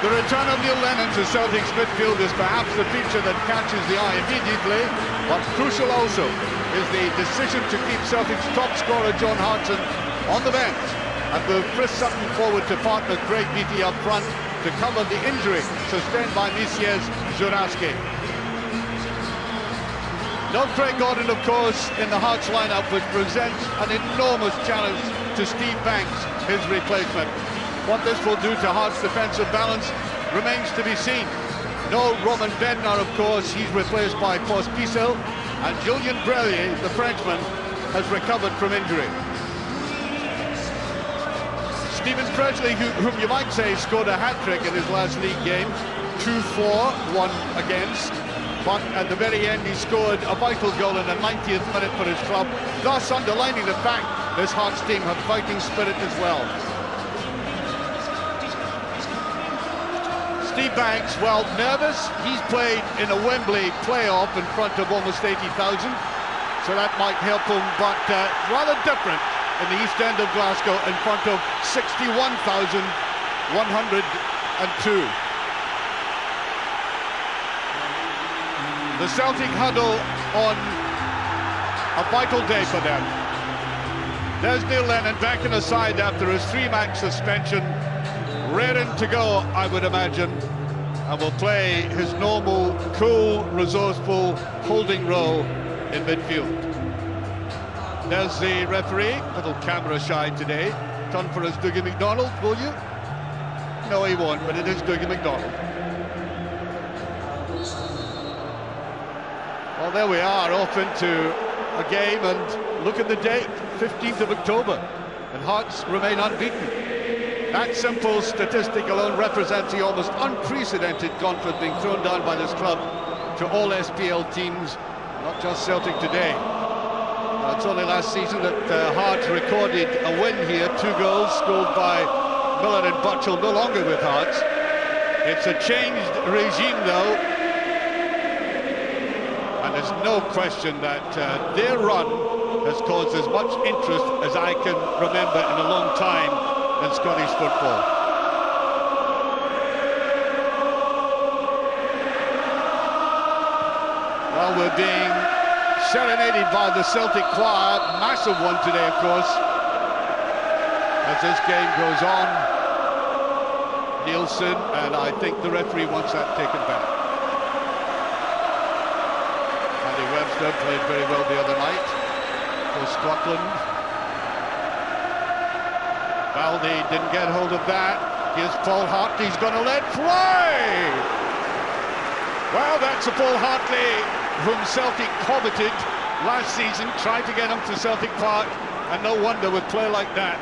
The return of Neil Lennon to Celtic's midfield is perhaps the feature that catches the eye immediately, but crucial also is the decision to keep Celtic's top scorer John Hartson on the bench and move Chris Sutton forward to partner Craig Beattie up front to cover the injury sustained by Misiez Jurasky. No Craig Gordon, of course, in the Hearts lineup, which presents an enormous challenge to Steve Banks, his replacement. What this will do to Hearts' defensive balance remains to be seen. No Roman Bednar, of course, he's replaced by Pospisil, and Julien Brellier, the Frenchman, has recovered from injury. Stephen Presley, whom you might say scored a hat-trick in his last league game, 2-4, 1 against, but at the very end he scored a vital goal in the 90th minute for his club, thus underlining the fact this Hearts team have fighting spirit as well. Steve Banks, well, nervous. He's played in a Wembley playoff in front of almost 80,000, so that might help him, but rather different in the East End of Glasgow in front of 61,102. The Celtic huddle on a vital day for them. There's Neil Lennon back in the side after his 3-match suspension, raring to go, I would imagine, and will play his normal, cool, resourceful holding role in midfield. There's the referee, a little camera shy today. Turn for us, Dougie McDonald, will you? No, he won't, but it is Dougie McDonald. Well, there we are, off into a game, and look at the date, 15th of October, and Hearts remain unbeaten. That simple statistic alone represents the almost unprecedented confidence being thrown down by this club to all SPL teams, not just Celtic today. It's only last season that Hearts recorded a win here, 2 goals scored by Miller and Butchell, no longer with Hearts. It's a changed regime though, and there's no question that their run has caused as much interest as I can remember in a long time in Scottish football. Well, we're being serenaded by the Celtic choir, massive one today, of course, as this game goes on. Nielsen, and I think the referee wants that taken back. Andy Webster played very well the other night for Scotland. Baldy didn't get hold of that. Here's Paul Hartley, he's going to let fly! Well, that's a Paul Hartley whom Celtic coveted last season, tried to get him to Celtic Park, and no wonder with play like that.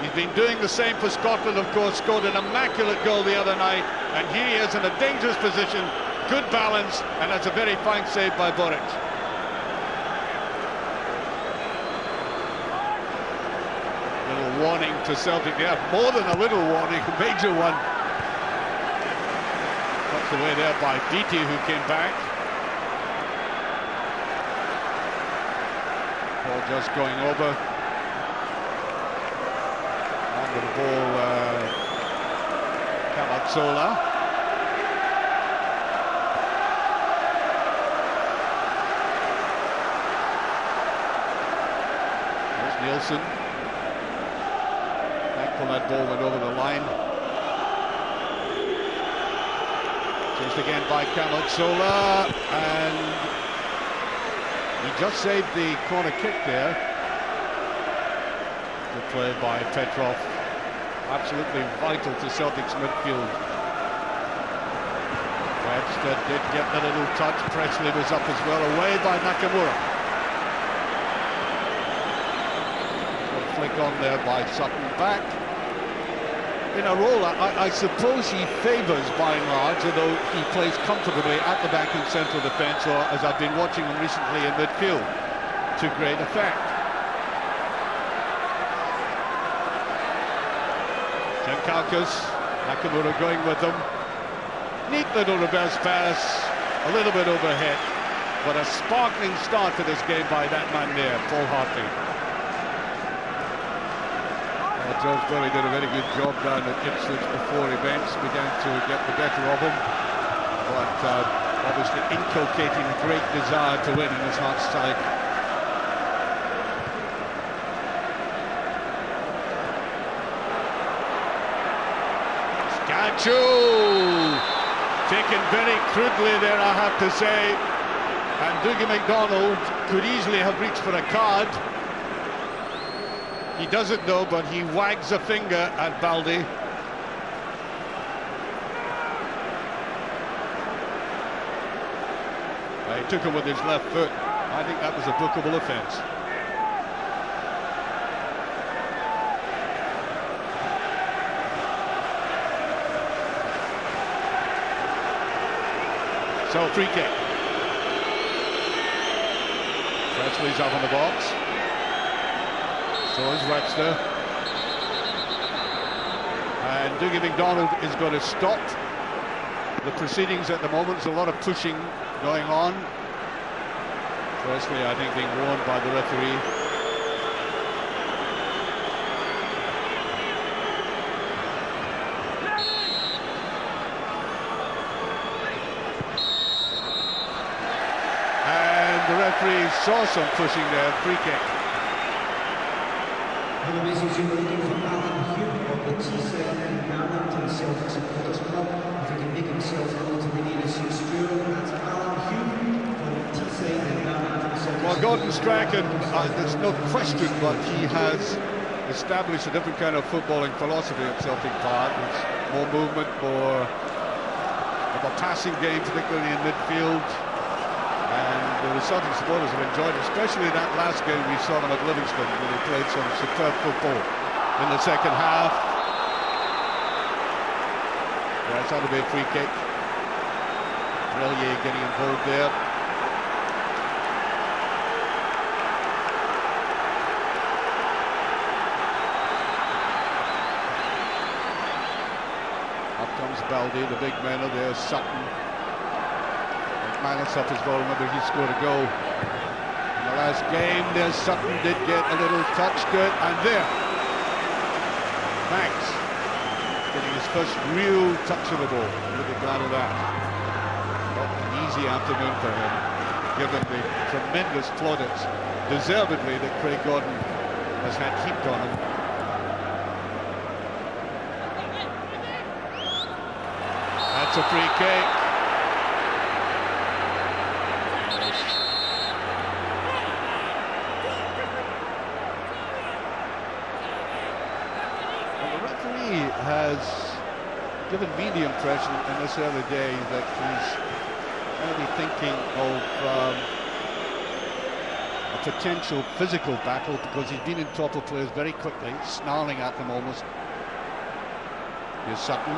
He's been doing the same for Scotland, of course, scored an immaculate goal the other night, and here he is in a dangerous position, good balance, and that's a very fine save by Boric. Warning to Celtic, yeah, more than a little warning, a major one. Knocked away there by Beattie, who came back. Ball just going over. Under the ball, Cavazzola. There's Nielsen. That ball went over the line. Chased again by Cavazzola, and he just saved the corner kick there. Good play by Petrov. Absolutely vital to Celtic's midfield. Webster did get the little touch. Presley was up as well, away by Nakamura. Good flick on there by Sutton back. In a role, I suppose he favours by and large, although he plays comfortably at the back in central defence, or as I've been watching him recently in midfield, to great effect. Jankalkas, Nakamura going with them. Neat little reverse pass, a little bit overhead, but a sparkling start to this game by that man there, Paul Hartley. Well, George Burley did a very good job down at Ipswich before events began to get the better of him. But obviously inculcating a great desire to win in his heart's side. Statue! Taken very crudely there, I have to say. And Dougie MacDonald could easily have reached for a card. He doesn't though, but he wags a finger at Baldi. He took him with his left foot. I think that was a bookable offence. So free kick. Presley's up on the box. So is Webster. And Dougie MacDonald is going to stop the proceedings at the moment. There's a lot of pushing going on. Presley, I think, being warned by the referee. And the referee saw some pushing there. Free kick. Alle messages in de van Alan Hugh op de T-side en Ghana to the Celtic supporters club. If he can make himself known to the nearest 6 that's Alan Hugh for the T-side and Ghana to the Celtic. Well, Gordon Strachan, there's no question, but he has established a different kind of footballing philosophy at Celtic Park. It's more movement, more of a passing game, particularly in midfield. And the Celtic supporters have enjoyed it, especially that last game we saw them at Livingston, where they played some superb football in the second half. Yeah, it's ought to be a free kick. Relier getting involved there. Up comes Baldi, the big man of there, Sutton. Minus off his ball, remember he scored a goal in the last game. There Sutton did get a little touch to it, and there Banks getting his first real touch of the ball. Really glad of that. Not an easy afternoon for him, given the tremendous plaudits, deservedly, that Craig Gordon has had heaped on him. That's a free kick. Has given me the impression in this early day that he's maybe thinking of a potential physical battle, because he's been in top of players very quickly, snarling at them almost. Here's Sutton.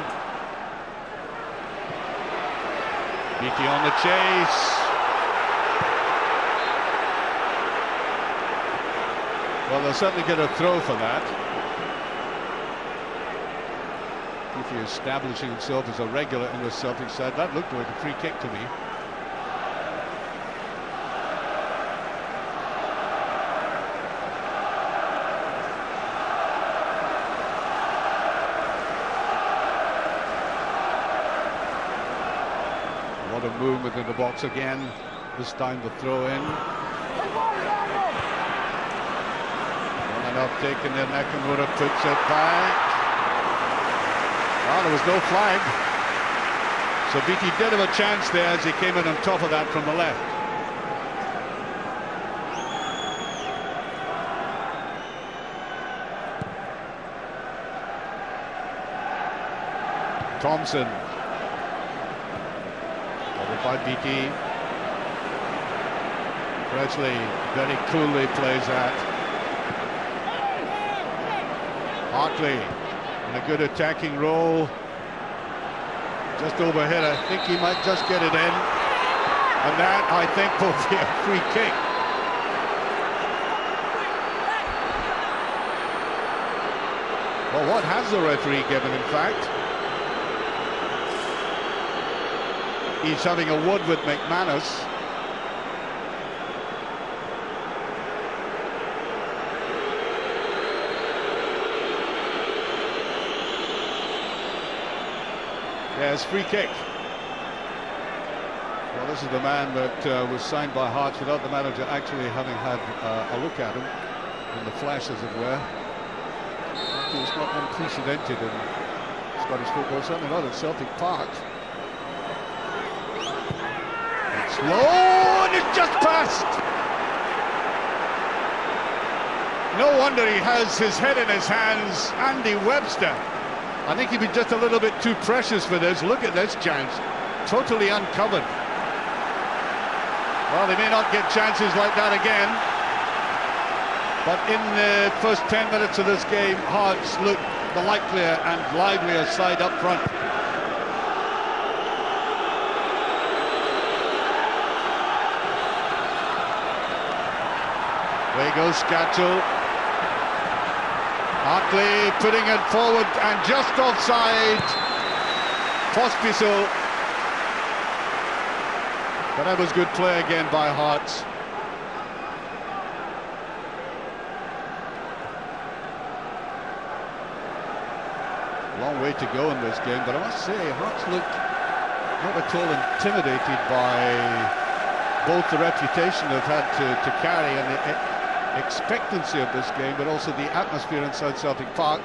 Beatty on the chase. Well, they'll certainly get a throw for that. If he's establishing himself as a regular in the Celtic side, that looked like a free kick to me. A lot of movement in the box again. This time the throw in. One enough taken there. Nakamura puts it back. Well, there was no flag. So Beatty did have a chance there as he came in on top of that from the left. Thompson. Covered by Beatty. Presley very coolly plays that. Hartley. In a good attacking role, just overhead. I think he might just get it in, and that, I think, will be a free kick. Well, what has the referee given, in fact? He's having a word with McManus. Yes, free kick. Well, this is the man that was signed by Hearts without the manager actually having had a look at him in the flash, as it were. It's not unprecedented in Scottish football, certainly not at Celtic Park. It's low and it's just passed. No wonder he has his head in his hands. Andy Webster. I think he'd be just a little bit too precious for this. Look at this chance. Totally uncovered. Well, they may not get chances like that again. But in the first 10 minutes of this game, Hearts looked the likelier and livelier side up front. There goes Scatchell. Hartley putting it forward and just offside. Pospisil. But that was good play again by Hearts. Long way to go in this game, but I must say Hearts looked not at all intimidated by both the reputation they've had to carry and the expectancy of this game, but also the atmosphere inside Celtic Park.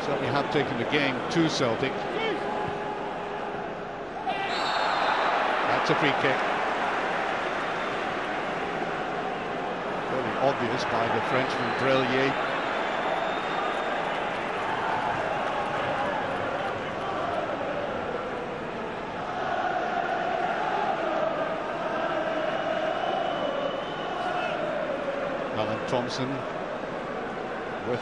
Certainly have taken the game to Celtic. That's a free kick. Fairly obvious by the Frenchman Brellier. Alan Thompson with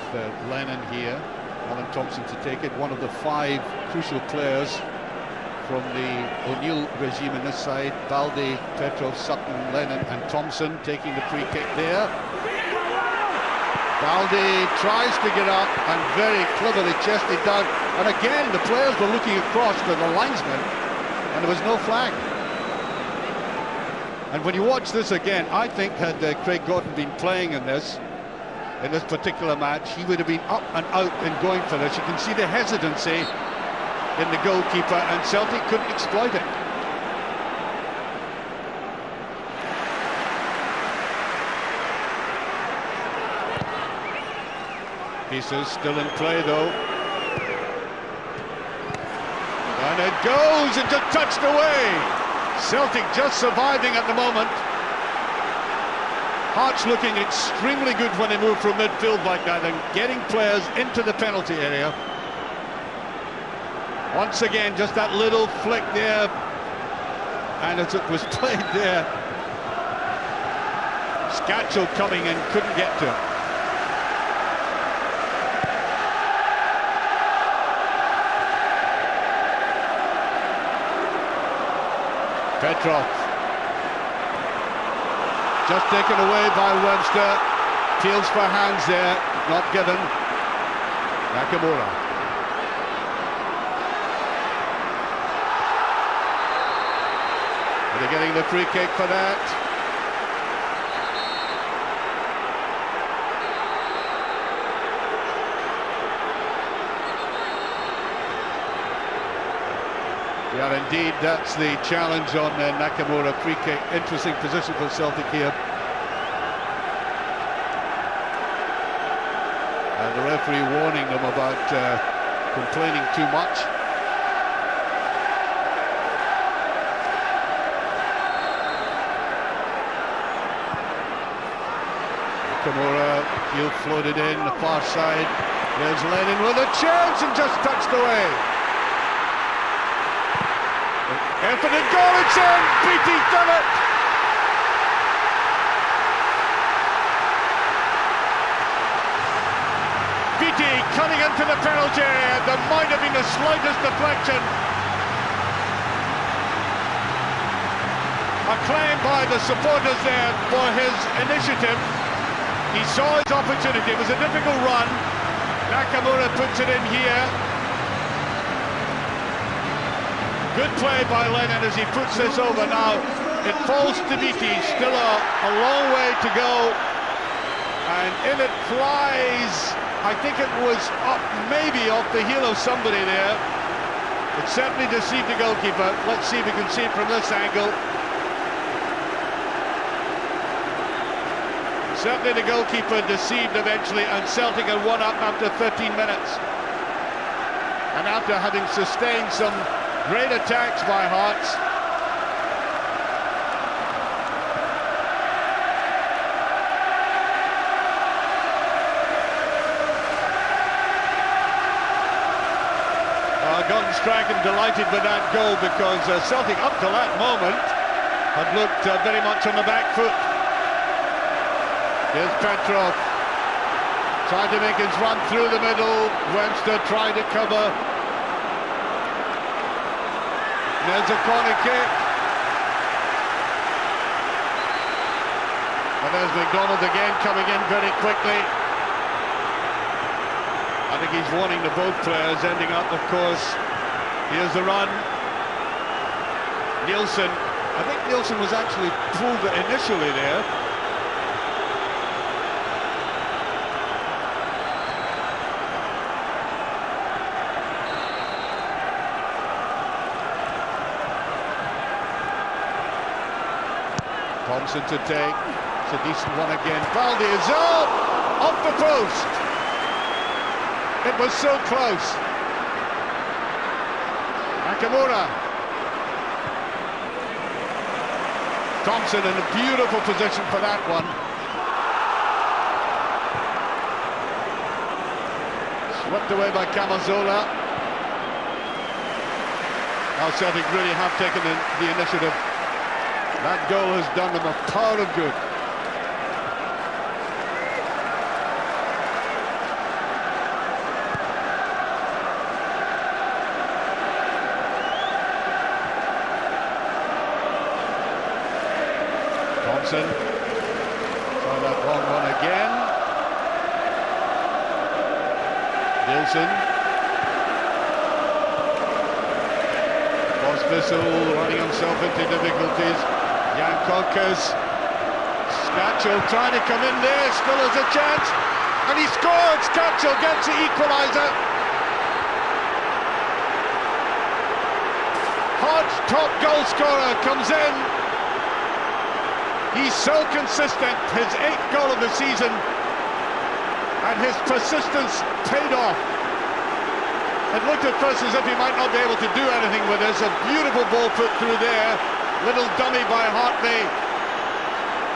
Lennon here. Alan Thompson to take it, one of the 5 crucial players from the O'Neill regime in this side. Balde, Petrov, Sutton, Lennon and Thompson taking the free kick there. Balde tries to get up and very cleverly chested down, and again the players were looking across to the linesman and there was no flag. And when you watch this again, I think had Craig Gordon been playing in this particular match, he would have been up and out and going for this. You can see the hesitancy in the goalkeeper, and Celtic couldn't exploit it. Pieces still in play though. And it goes and just touched away. Celtic just surviving at the moment. Hearts looking extremely good when they move from midfield like that and getting players into the penalty area. Once again, just that little flick there, and as it was played there, Scatchell coming in, couldn't get to it. Petrov, just taken away by Webster. Peels for hands there, not given. Nakamura. Are they getting the free kick for that? Yeah, indeed, that's the challenge on Nakamura. Free kick, interesting position for Celtic here. And the referee warning them about complaining too much. Nakamura, heel floated in, the far side. There's Lennon with a chance and just touched away. Infinite goal, it's in! Beatty's done it! Beatty cutting into the penalty area. There might have been the slightest deflection. Acclaimed by the supporters there for his initiative. He saw his opportunity. It was a difficult run. Nakamura puts it in here. Good play by Lennon as he puts this over. Now it falls to Beatty, still a long way to go, and in it flies. I think it was up, maybe off the heel of somebody there. It certainly deceived the goalkeeper. Let's see if we can see it from this angle. Certainly the goalkeeper deceived eventually, and Celtic had won up after 13 minutes. And after having sustained some great attacks by Hearts, Gordon Strachan delighted with that goal, because Celtic up to that moment had looked very much on the back foot. Here's Petrov trying to make his run through the middle. Webster tried to cover. There's a corner kick. And there's McDonald again coming in very quickly. I think he's warning the both players, ending up, of course. Here's the run. Nielsen. I think Nielsen was actually pulled initially there. Thompson to take. It's a decent one again. Baldi is off the post. It was so close. Nakamura. Thompson in a beautiful position for that one. Swept away by Camazola. Now Celtic really have taken the initiative. That goal has done them a pound of good. Thompson. Try that long one again. Nielsen. Vissel running himself into difficulties. Jan Kokes. Skacel trying to come in there, still has a chance, and he scored. Skacel gets the equaliser. Hearts' top goal scorer comes in. He's so consistent, his 8th goal of the season, and his persistence paid off. It looked at first as if he might not be able to do anything with this. A beautiful ball put through there. Little dummy by Hartley.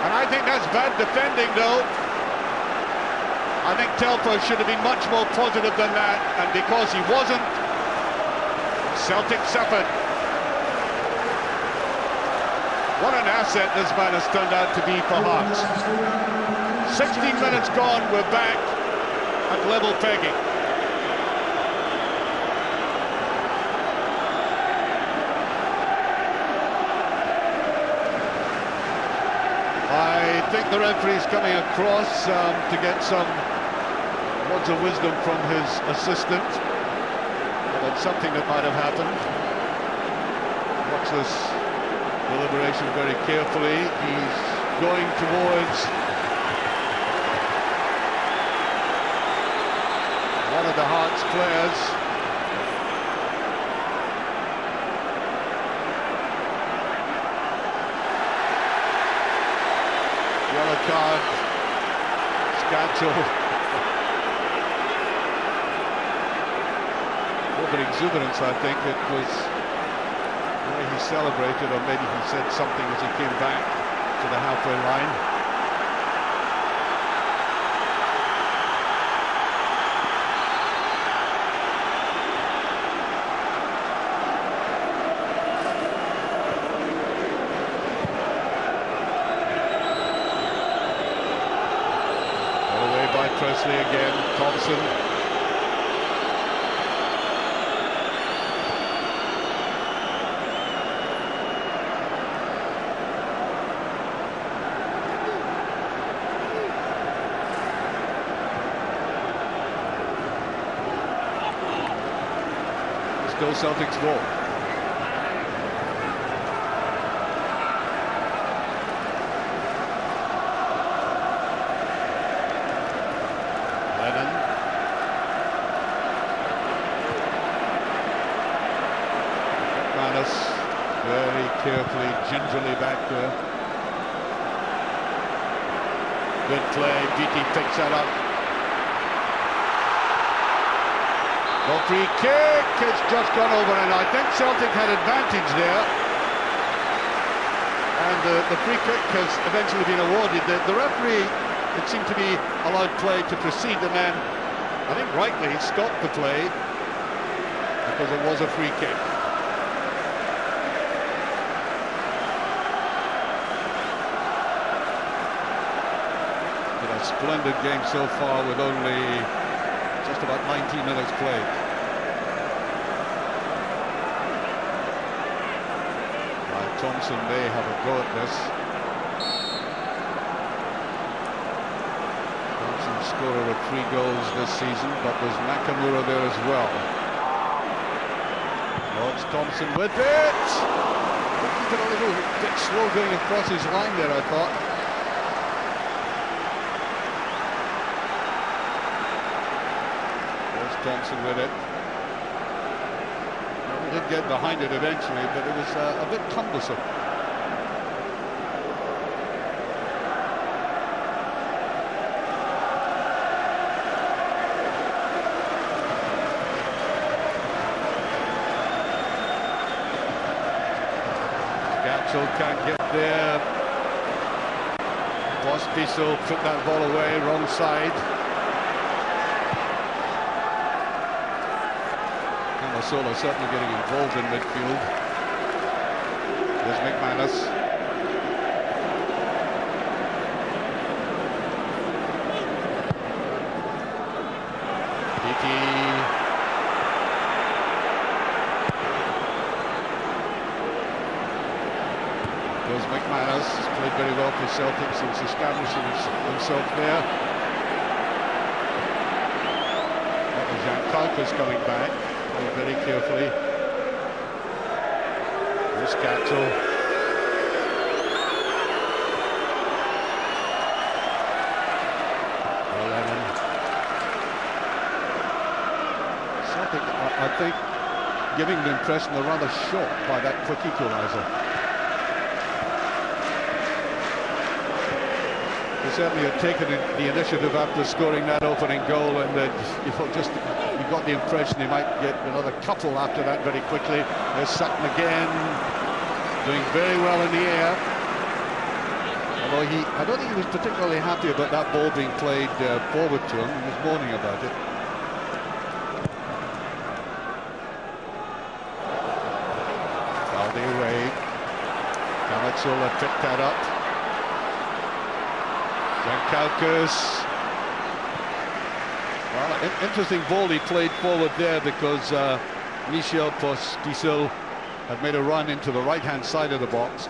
And I think that's bad defending, though. I think Telfer should have been much more positive than that. And because he wasn't, Celtic suffered. What an asset this man has turned out to be for Hearts. 16 minutes gone, we're back at level pegging. I think the referee's coming across to get some words of wisdom from his assistant about something that might have happened. Watch this deliberation very carefully. He's going towards one of the Hearts players. Yellow card. Skacel. Over exuberance, I think. It was the way he celebrated, or maybe he said something as he came back to the halfway line. Presley again, Thompson. Still Celtic's ball. Very carefully, gingerly back there. Good play. Beattie picks that up. The free kick has just gone over, and I think Celtic had advantage there. And the free kick has eventually been awarded. The referee, it seemed to be allowed play to proceed, and then I think rightly he stopped the play because it was a free kick. But a splendid game so far with only just about 19 minutes played. Thompson may have a go at this. Thompson, scorer of 3 goals this season, but there's Nakamura there as well. Oh, it's Thompson with it! Keep it a little bit slow going across his line there, I thought. There's Thompson with it. He did get behind it eventually, but it was a bit cumbersome. Gatchel can't get there. Pospisil took that ball away, wrong side. Solo certainly getting involved in midfield. There's McManus. Beattie. There's McManus. He's played very well for Celtic since establishing himself there. Jan coming back. Very carefully. This Gatchel. Celtic, I think, giving the impression they're rather shocked by that quick equaliser. They certainly had taken the initiative after scoring that opening goal, and you got the impression they might get another couple after that very quickly. There's Sutton again, doing very well in the air. Although I don't think he was particularly happy about that ball being played forward to him. He was moaning about it. Valde away. Camachola picked that up. Jankaukas. Well, interesting ball he played forward there because Michel Pospisil had made a run into the right-hand side of the box.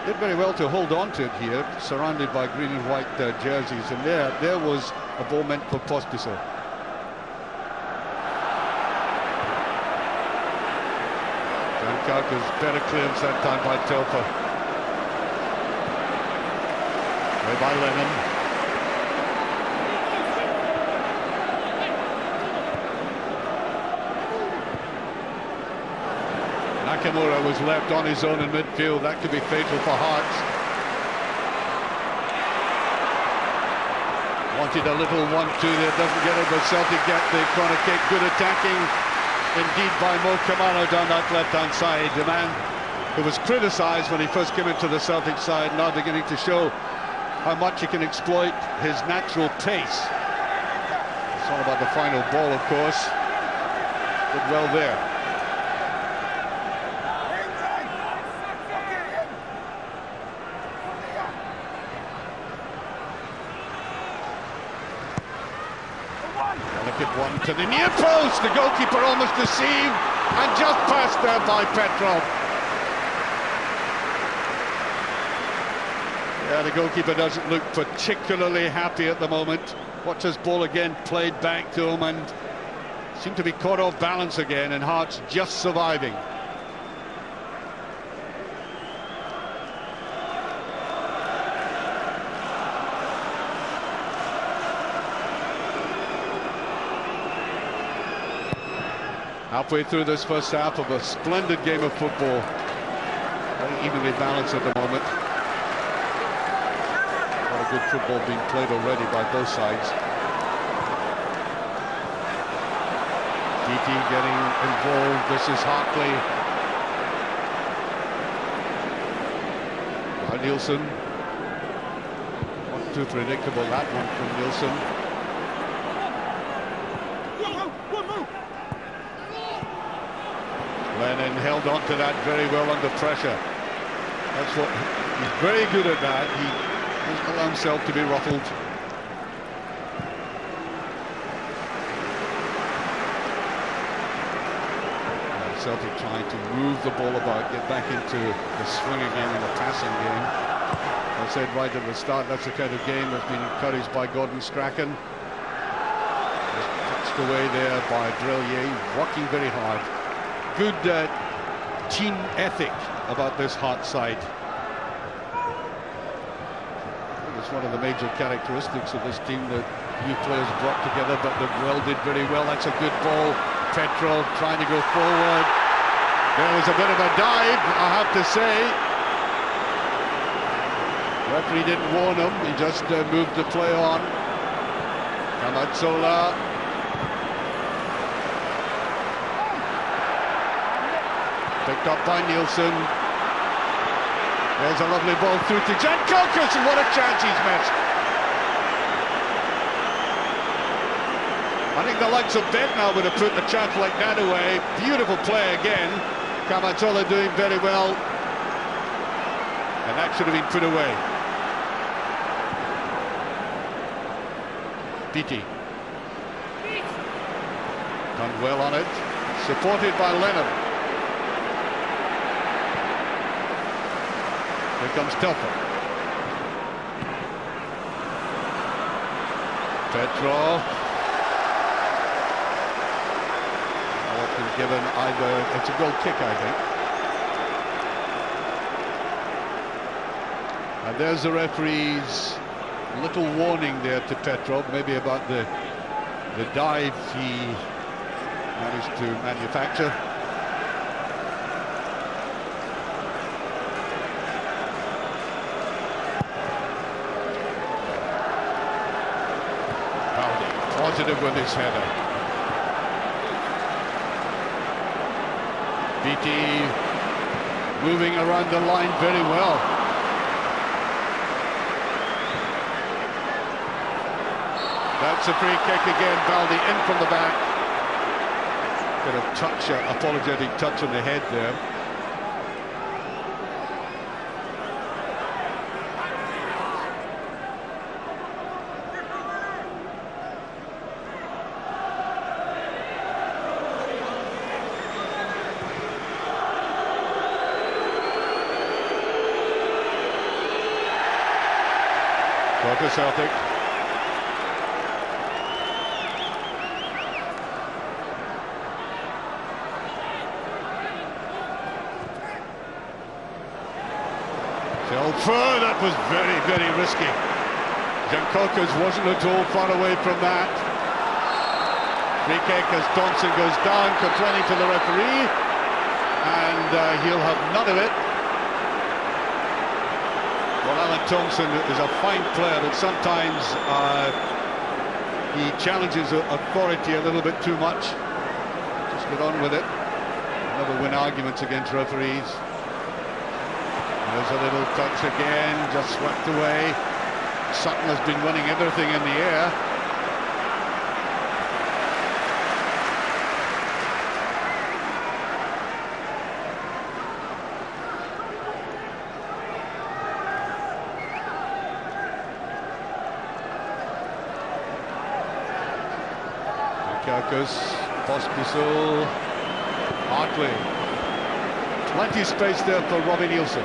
Did very well to hold on to it here, surrounded by green and white jerseys, and there was a ball meant for Pospisil. Jankaukas better clearance that time by Telfer. Way by Lennon. Nakamura was left on his own in midfield. That could be fatal for Hearts. Wanted a little 1-2 there, doesn't get it, but Celtic get the corner kick. Good attacking indeed by Mo Kamano down that left-hand side. The man who was criticised when he first came into the Celtic side, now beginning to show how much he can exploit his natural pace. It's all about the final ball, of course. Did well there. Delicate one to the near post. The goalkeeper almost deceived and just passed there by Petrov. Yeah, the goalkeeper doesn't look particularly happy at the moment. Watches ball again played back to him and seemed to be caught off balance again, and Hearts just surviving. Halfway through this first half of a splendid game of football. Very evenly balanced at the moment. A lot of good football being played already by both sides. DT getting involved. This is Hartley. Nielsen. Not too predictable, that one from Nielsen. Lennon held on to that very well under pressure. That's what he's very good at, that. He doesn't allow himself to be ruffled. Celtic trying to move the ball about, get back into the swing again in the passing game. I said right at the start, that's the kind of game that's been encouraged by Gordon Strachan. Just touched away there by Drellier, working very hard. Good team ethic about this Hearts side. It's one of the major characteristics of this team that youth players brought together, but they've welded very well. That's a good ball. Petrov trying to go forward. There was a bit of a dive, I have to say. Referee didn't warn him, he just moved the play on. Kamatsola. Picked up by Nielsen. There's a lovely ball through to Jankowskis, and what a chance he's missed. I think the likes of Bednar would have put a chance like that away. Beautiful play again. Kamatsola doing very well. And that should have been put away. Beattie. Done well on it. Supported by Lennon. Here comes Telfer. Petrov. Given either, it's a goal kick, I think. And there's the referee's little warning there to Petrov, maybe about the dive he managed to manufacture. Powdy, positive with his header. BT moving around the line very well. That's a free kick again. Baldi in from the back. Bit of touch, apologetic touch on the head there. For Celtic. Telfer, that was very, very risky. Jankowskis wasn't at all far away from that. Free kick as Thompson goes down, complaining to the referee, and he'll have none of it. Well, Alan Thompson is a fine player, but sometimes he challenges authority a little bit too much. Just get on with it. Never win arguments against referees. There's a little touch again, just swept away. Sutton has been running everything in the air. Karkas, Pospisil, Hartley. Plenty of space there for Robbie Nielsen.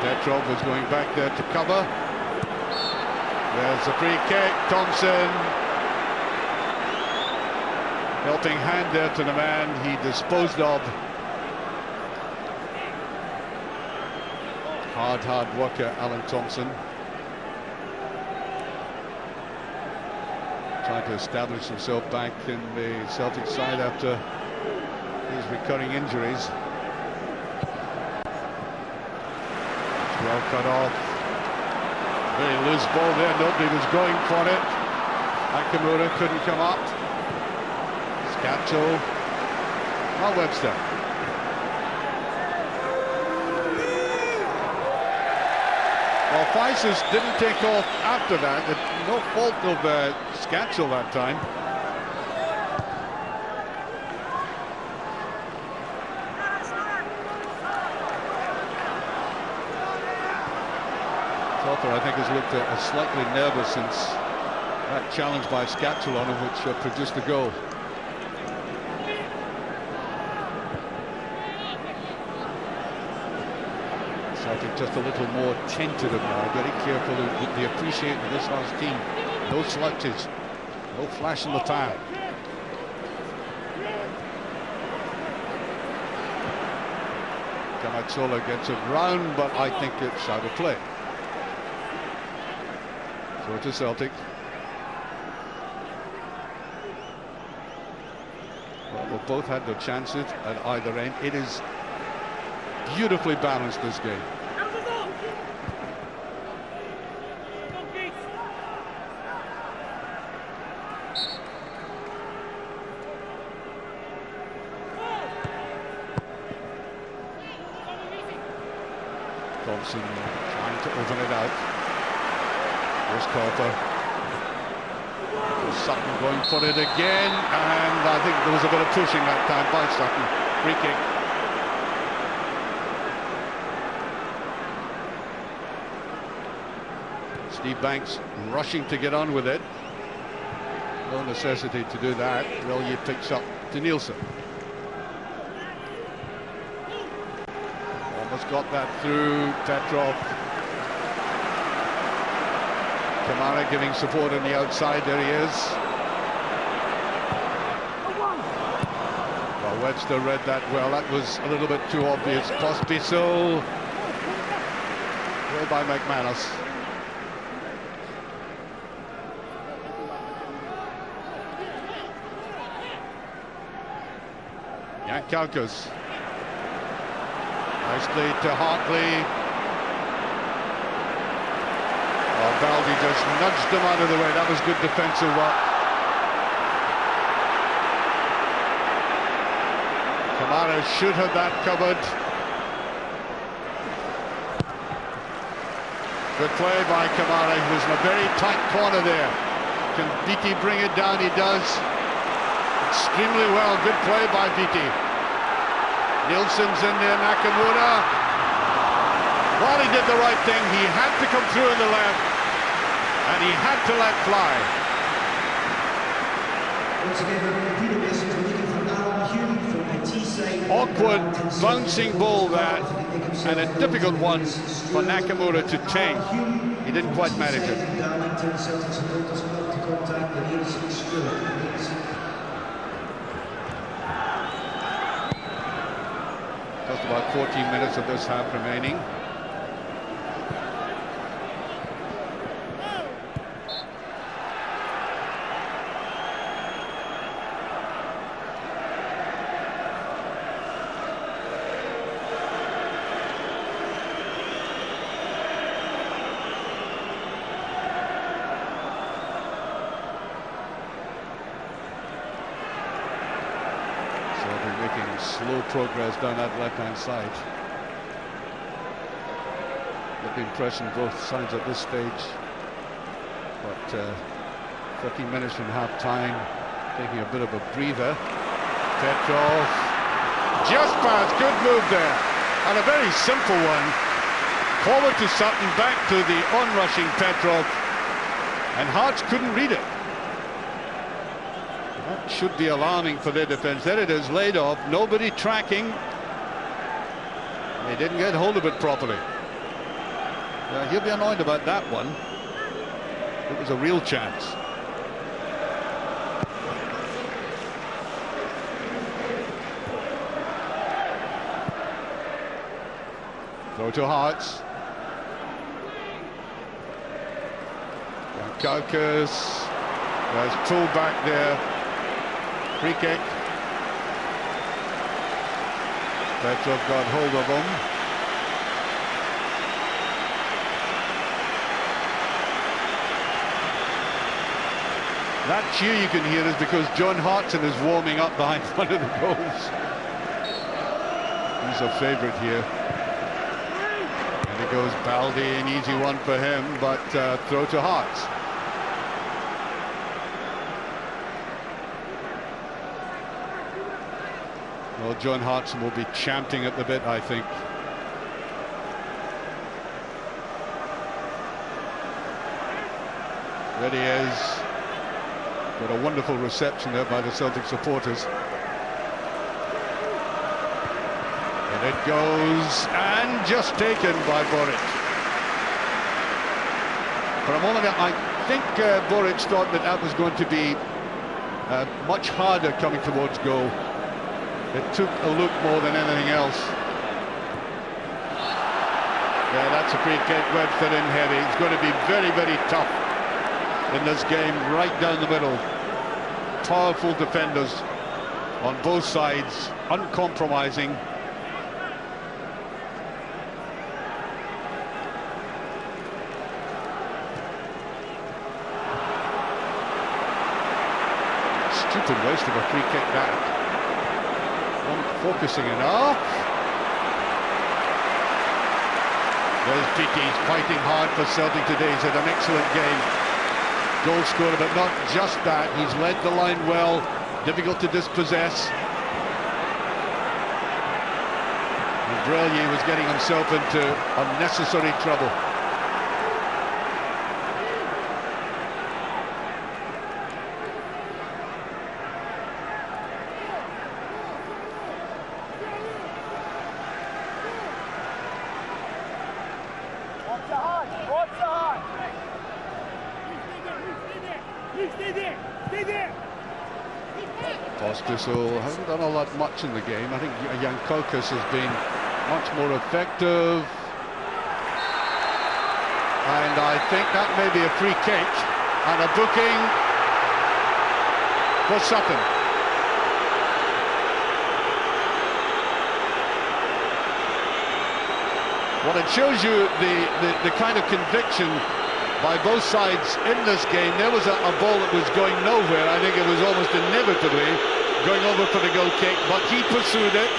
Petrov was going back there to cover. There's a free kick. Thompson. Helping hand there to the man he disposed of. Hard worker, Alan Thompson. trying to establish himself back in the Celtic side after his recurring injuries. Well cut off. Very loose ball there. Nobody was going for it. Nakamura couldn't come up. Scatchel. Now Webster. Well, Feises didn't take off after that. No fault of Scatchel that time. Topper, I think, has looked slightly nervous since that challenge by Scatchel on him, which produced the goal. Celtic just a little more tentative now, very careful with the appreciation of this last team. No slouches, no flash in the pan. Camachola gets it round, but I think it's out of play. So to Celtic. Well, they've both had their chances at either end. It is beautifully balanced, this game. Thompson trying to open it out. Here's Cooper. Sutton going for it again, and I think there was a bit of pushing that time by Sutton. Free kick. Steve Banks rushing to get on with it. No necessity to do that. Relye picks up to Nielsen. Almost got that through. Petrov. Kamara giving support on the outside. There he is. Well, Webster read that well. That was a little bit too obvious. Pospisil. Well by McManus. Kalkas. Nicely to Hartley. Oh, Baldi just nudged him out of the way. That was good defensive work. Kamara should have that covered. Good play by Kamara. He was in a very tight corner there. Can Beattie bring it down? He does. Extremely well. Good play by Beattie. Nielsen's in there, Nakamura. Well, he did the right thing. He had to come through in the left, and he had to let fly. Awkward bouncing ball that, and a difficult one for Nakamura to take. He didn't quite manage it. Just about 14 minutes of this half remaining. Making slow progress down that left-hand side. Get the impression both sides at this stage. But 13 minutes from half-time, taking a bit of a breather. Petrov, just past, good move there, and a very simple one. Forward to Sutton, back to the on-rushing Petrov, and Hearts couldn't read it. That should be alarming for their defence. There it is, laid off, nobody tracking. They didn't get hold of it properly. He'll be annoyed about that one. It was a real chance. Go to Hearts. Kaukas. There's pull back there. Free kick. Petrov got hold of him. That cheer you can hear is because John Hartson is warming up behind one of the goals. He's a favourite here. And it goes Baldi, an easy one for him, but throw to Hearts. Well, John Hartson will be champing at the bit, I think. There he is. Got a wonderful reception there by the Celtic supporters. And it goes, and just taken by Boric. For a moment, I think Boric thought that that was going to be much harder coming towards goal. It took a look more than anything else. Yeah, that's a free kick. Webster in heavy. It's going to be very, very tough in this game, right down the middle. Powerful defenders on both sides, uncompromising. Stupid waste of a free kick that. Focusing enough. There's Peaky, he's fighting hard for Celtic today. He's had an excellent game. Goal scorer, but not just that. He's led the line well, difficult to dispossess. And Brellier was getting himself into unnecessary trouble. Pospisil hasn't done a lot much in the game. I think Jankowskis has been much more effective. And I think that may be a free kick and a booking for Sutton. Well, it shows you the kind of conviction by both sides in this game. There was a ball that was going nowhere. I think it was almost inevitably going over for the goal kick, but he pursued it.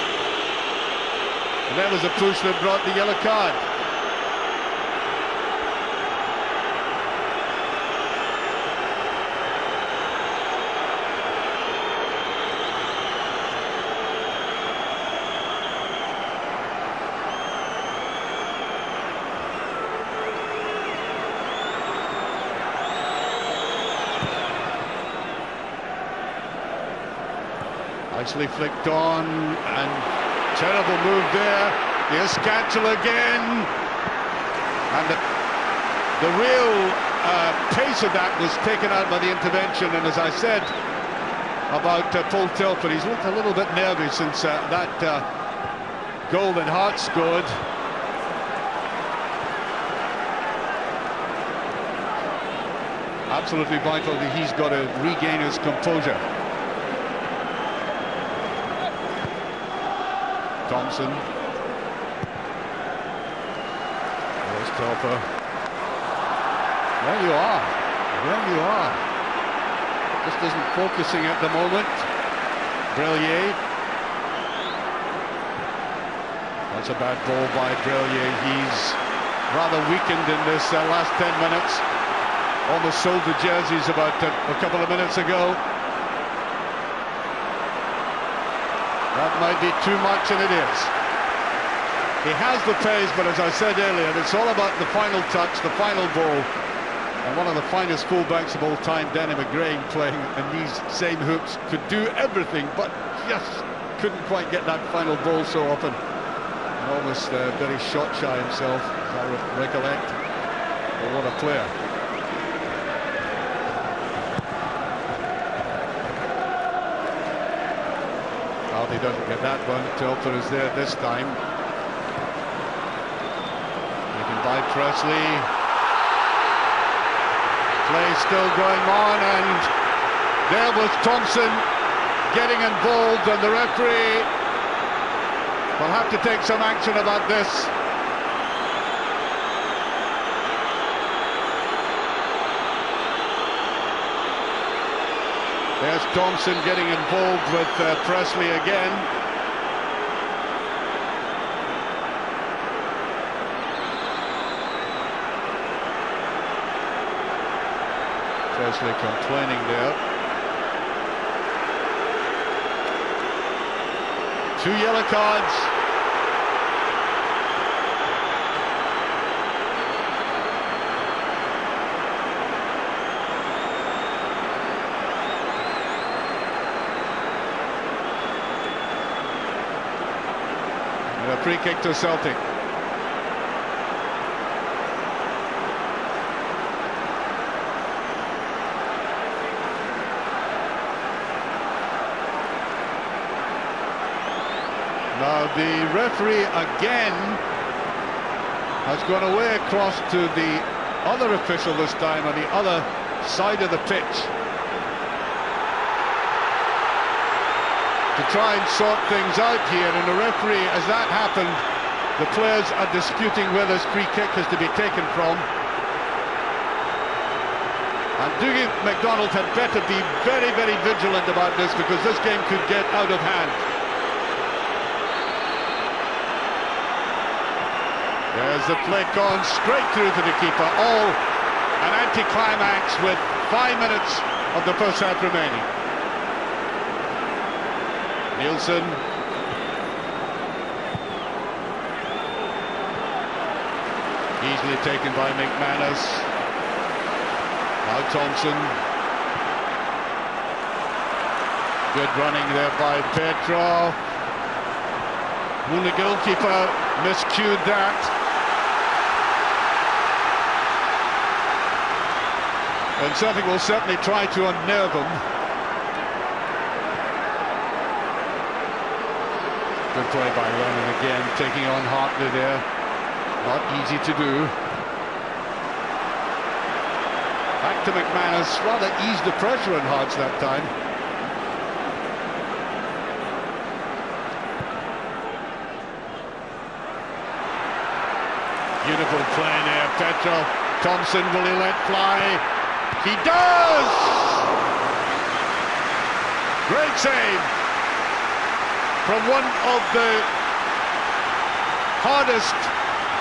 And there was a push that brought the yellow card. Nicely flicked on, and terrible move there. Here's Scatchel again, and the real pace of that was taken out by the intervention. And as I said about Paul Telford, he's looked a little bit nervous since that goal that Hart scored. Absolutely vital that he's got to regain his composure. Thompson. There's Telfer. There you are. There you are. Just isn't focusing at the moment. Brellier. That's a bad ball by Brellier. He's rather weakened in this last 10 minutes. Almost sold the jerseys about a couple of minutes ago. That might be too much, and it is. He has the pace, but as I said earlier, it's all about the final touch, the final ball. And one of the finest fullbacks of all time, Danny McGrain, playing in these same hoops, could do everything, but just couldn't quite get that final ball so often. And almost very shot shy himself, as I recollect. But what a player. He doesn't get that one. Telfer is there this time. Taken by Presley. Play still going on, and there was Thompson getting involved, and the referee will have to take some action about this. There's Thompson getting involved with Presley again. Presley complaining there. 2 yellow cards. And a free kick to Celtic. Now the referee again has gone away across to the other official this time on the other side of the pitch to try and sort things out here, and the referee, as that happened, the players are disputing where this free kick has to be taken from. And Dougie MacDonald had better be very, very vigilant about this, because this game could get out of hand. There's the flick on straight through to the keeper. All an anticlimax with 5 minutes of the first half remaining. Nielsen. Easily taken by McManus. Now Thompson. Good running there by Petrov. When the goalkeeper miscued that. And Celtic will certainly try to unnerve him. Good play by Lennon again, taking on Hartley there. Not easy to do. Back to McManus, rather eased the pressure on Hearts that time. Beautiful play there, Petrov. Thompson, will he let fly? He does! Great save from one of the hardest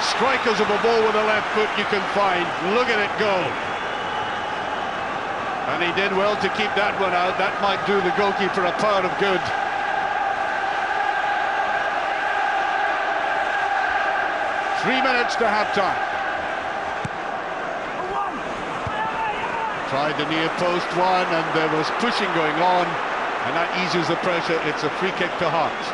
strikers of a ball with a left foot you can find. Look at it go. And he did well to keep that one out. That might do the goalkeeper a pound of good. Three minutes to half-time. Tried the near post one, and there was pushing going on, and that eases the pressure. It's a free kick to Hearts.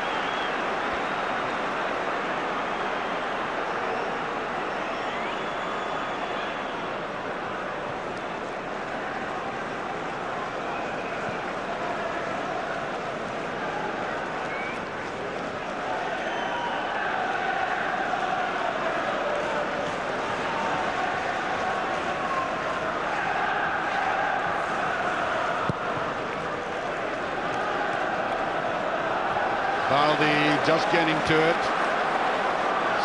Baldi just getting to it.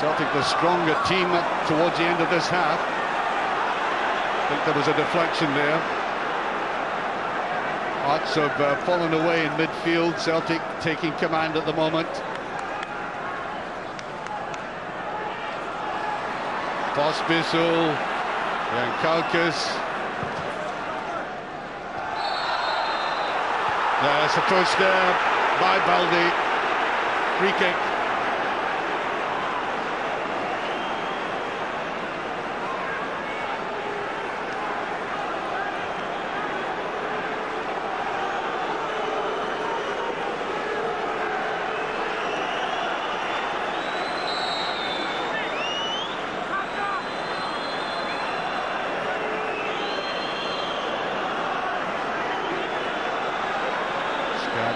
Celtic the stronger team towards the end of this half. I think there was a deflection there. Hearts have fallen away in midfield. Celtic taking command at the moment. Pospisil, Yankauskas. There's a push there by Baldi. Free kick.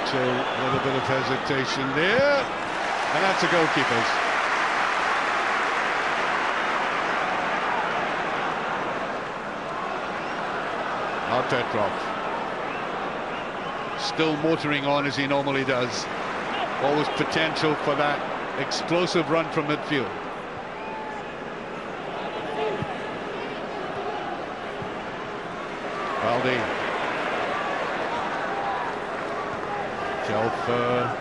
A little bit of hesitation there, and that's a goalkeeper's. Now Petrov. Still motoring on as he normally does. Always potential for that explosive run from midfield. Valdi. Telfer.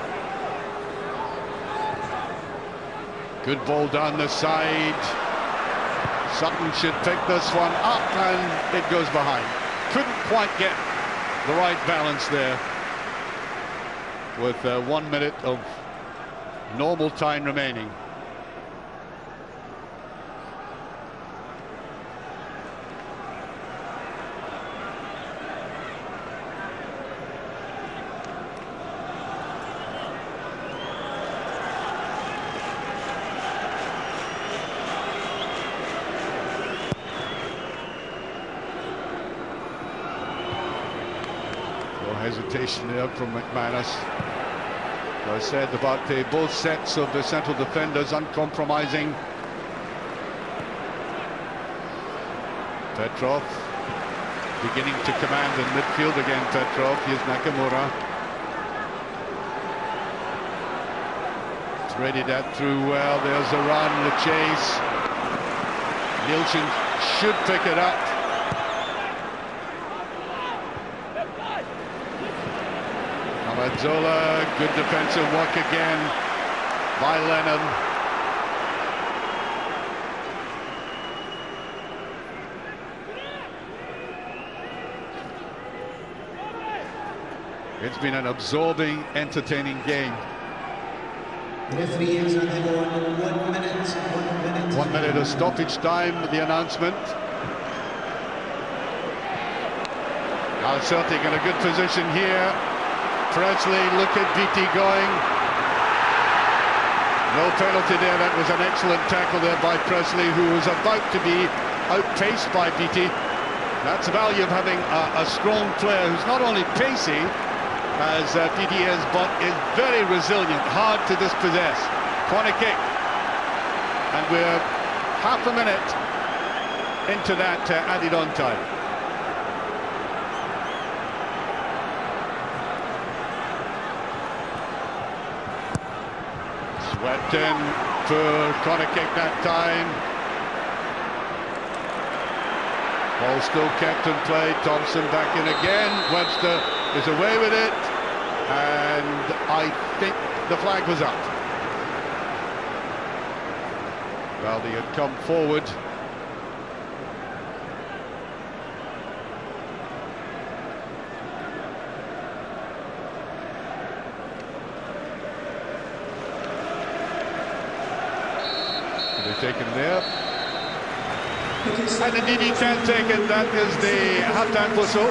Good ball down the side. Sutton should pick this one up and it goes behind. Couldn't quite get the right balance there with 1 minute of normal time remaining. Hesitation there from McManus. As I said about both sets of the central defenders, uncompromising. Petrov beginning to command in midfield again. Petrov, here's Nakamura. Threaded that through well. There's a run, the chase. Nielsen should pick it up. Mazzola, good defensive work again by Lennon. It's been an absorbing, entertaining game. The referee is on the board. 1 minute. 1 minute. 1 minute of stoppage time, the announcement. Now Celtic in a good position here. Presley, look at Beattie going. No penalty there. That was an excellent tackle there by Presley, who was about to be outpaced by Beattie. That's the value of having a strong player who's not only pacey, as Beattie is, but is very resilient, hard to dispossess. Corner kick. And we're half a minute into that added on time. Swept in for corner kick that time. Ball still kept in play. Thompson back in again. Webster is away with it, and I think the flag was up. Valdi had come forward. Taken there, and indeed he can take it. That is the half-time whistle.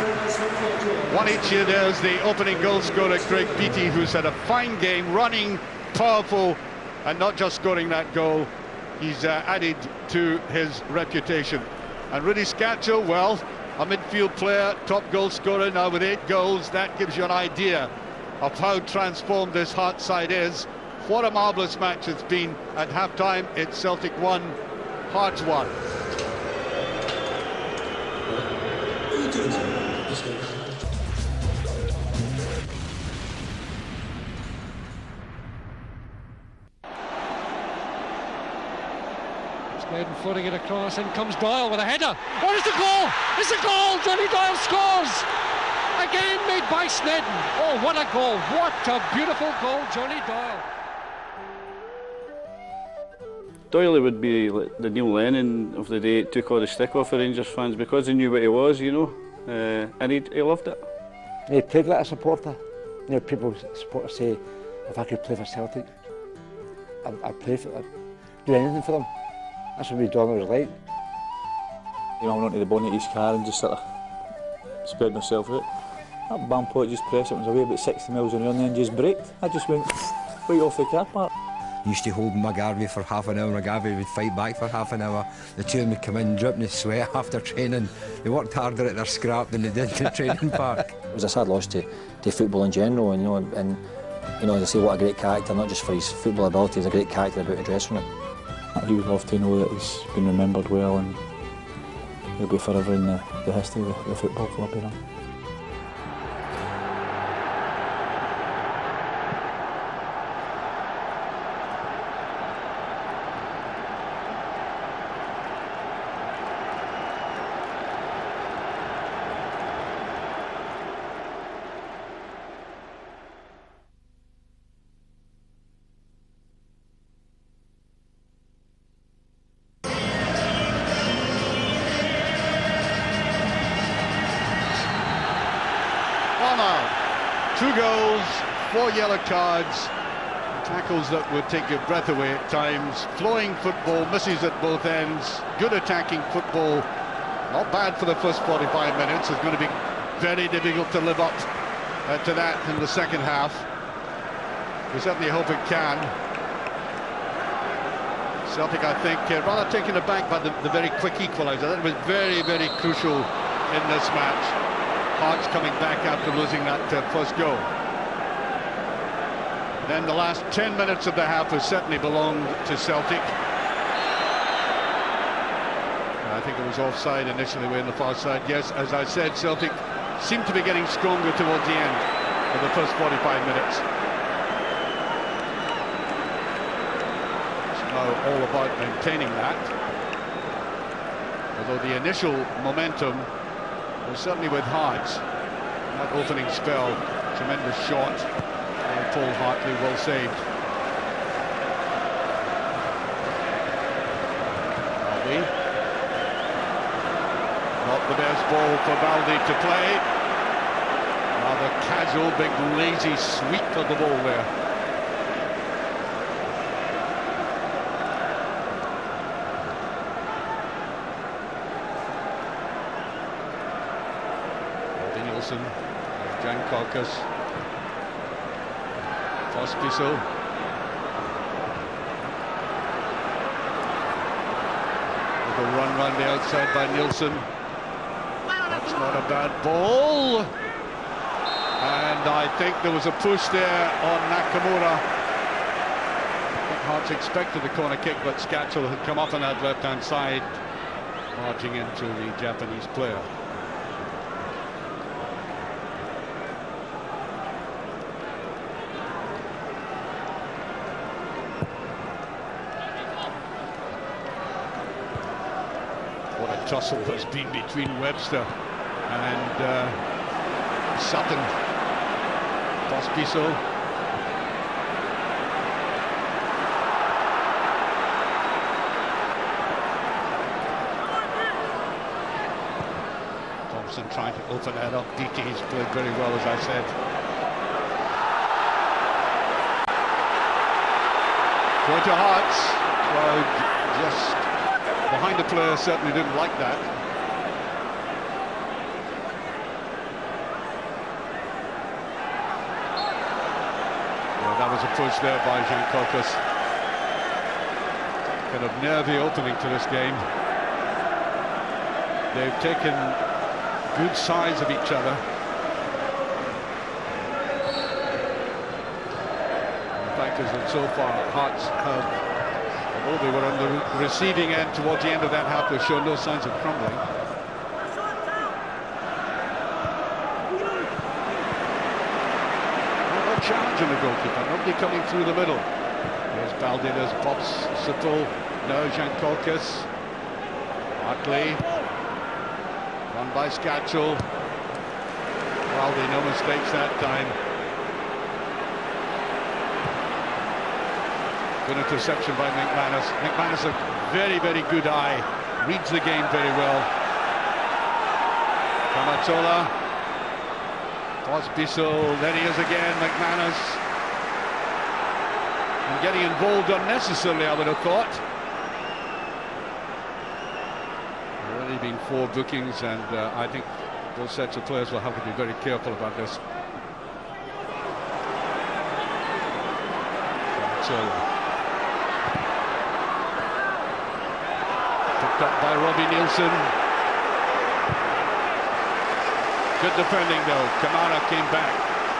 1 each here. There's the opening goal scorer, Craig Beattie, who's had a fine game, running, powerful, and not just scoring that goal. He's added to his reputation. And Rudy Scatchell, well, a midfield player, top goal scorer now with 8 goals. That gives you an idea of how transformed this Hearts side is. What a marvellous match it's been. At half-time, it's Celtic 1, Hearts 1. Snedden floating it across, in comes Doyle with a header. Oh, it's a goal! It's a goal! Johnny Doyle scores! Again made by Snedden. Oh, what a goal! What a beautiful goal, Johnny Doyle. Doyle would be like the Neil Lennon of the day. It took all the stick off the Rangers fans because he knew what he was, you know, and he loved it. He played like a supporter. You know, people, supporters say, if I could play for Celtic, I'd play for them, do anything for them. That's what Doyle was like. You know, I went onto the bonnet of his car and just sort of spread myself out. That bump just pressed it, was away about 60 miles an hour and then just braked. I just went right off the car park. He used to hold McGarvey for half an hour, McGarvey would fight back for half an hour. The two of them would come in dripping with sweat after training. They worked harder at their scrap than they did in the training park. It was a sad loss to football in general, and you know, as I say, what a great character, not just for his football ability, he's a great character about the dressing room. I really would love to know that he's been remembered well, and he'll be forever in the history of the football club, you know. Two goals, 4 yellow cards, tackles that would take your breath away at times, flowing football, misses at both ends, good attacking football, not bad for the first 45 minutes. It's going to be very difficult to live up to that in the second half. We certainly hope it can. Celtic, I think, rather taken aback by the very quick equaliser. That was very, very crucial in this match. Hearts coming back after losing that first goal. Then the last 10 minutes of the half has certainly belonged to Celtic. I think it was offside initially, way on the far side. Yes, as I said, Celtic seemed to be getting stronger towards the end of the first 45 minutes. It's now all about maintaining that. Although the initial momentum was certainly with Hearts. That opening spell, tremendous shot. And Paul Hartley well saved. Baldi. Not the best ball for Baldi to play. Rather casual, big lazy sweep of the ball there. Jan Korkus, Pospisil, little run round the outside by Nielsen. That's not a bad ball, and I think there was a push there on Nakamura. I think Hearts expected the corner kick, but Scatchel had come up on that left-hand side, marching into the Japanese player. Tussle has been between Webster and Sutton. Pospisil. Thompson trying to open that up. DT's played very well, as I said. Going to Hearts. Crowd just behind the player, certainly didn't like that. Well, that was a push there by Jan Korkus. Kind of nervy opening to this game. They've taken good sides of each other. The fact is that so far Hearts have, although they were on the receiving end towards the end of that half, they've shown no signs of crumbling. No challenge on the goalkeeper, nobody coming through the middle. There's Baldi, there's Pospisil, now Jan Korkus. Hartley, run by Scatchel. Baldi, no mistakes that time. Good interception by McManus. McManus, a very, very good eye. Reads the game very well. Kamatola. Pospisil. There he is again, McManus. And getting involved unnecessarily, I would have thought. Already been 4 bookings, and I think both sets of players will have to be very careful about this. Kamatola. Up by Robbie Nielsen. Good defending though. Kamara came back.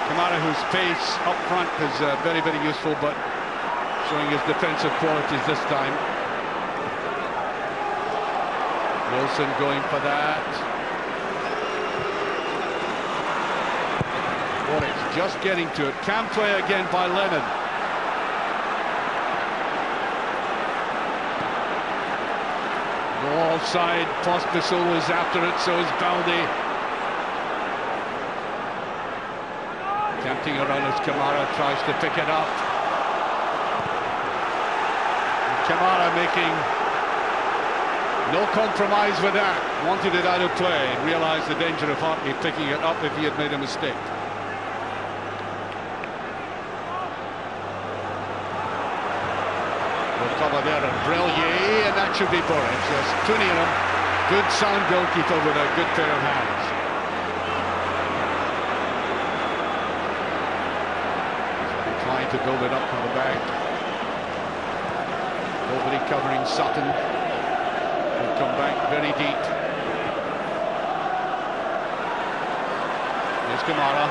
Kamara, whose pace up front is very, very useful, but showing his defensive qualities this time. Wilson going for that. Well, it's just getting to it. Can play again by Lennon. No offside. Pospisil was after it, so is Baldi. Tempting around as Kamara tries to pick it up. And Kamara making no compromise with that. Wanted it out of play and realised the danger of Hartley picking it up if he had made a mistake. Good cover there and Brellier, and that should be Boris. Yes, Tunianum, good sound goalkeeper with a good pair of hands. Trying to build it up from the back. Nobody covering Sutton. Will come back very deep. Here's Kamara.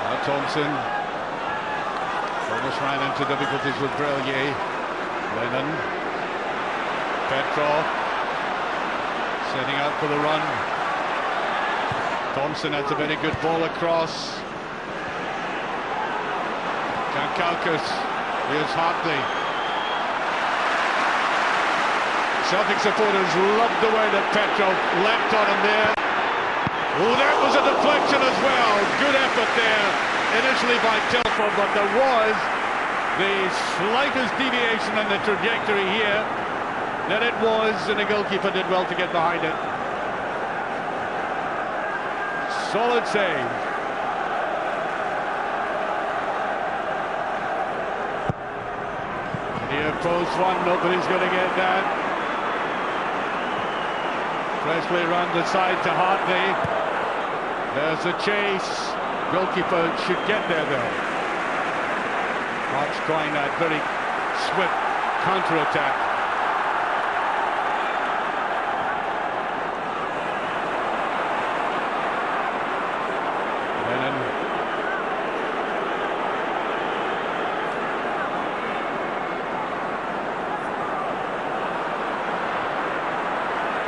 Now Thompson. Almost ran into difficulties with Brellier. Lennon. Petrov. Setting out for the run. Thompson has a very good ball across. Kankaukas. Here's Hartley. Celtic supporters loved the way that Petrov leapt on him there. Oh, that was a deflection as well. Good effort there, initially by Telford, but there was the slightest deviation in the trajectory here. That it was, and the goalkeeper did well to get behind it. Solid save. Here, post one, nobody's going to get that. Presley round the side to Hartley. There's a chase. Goalkeeper should get there though. Hart's trying that very swift counter-attack. Lennon.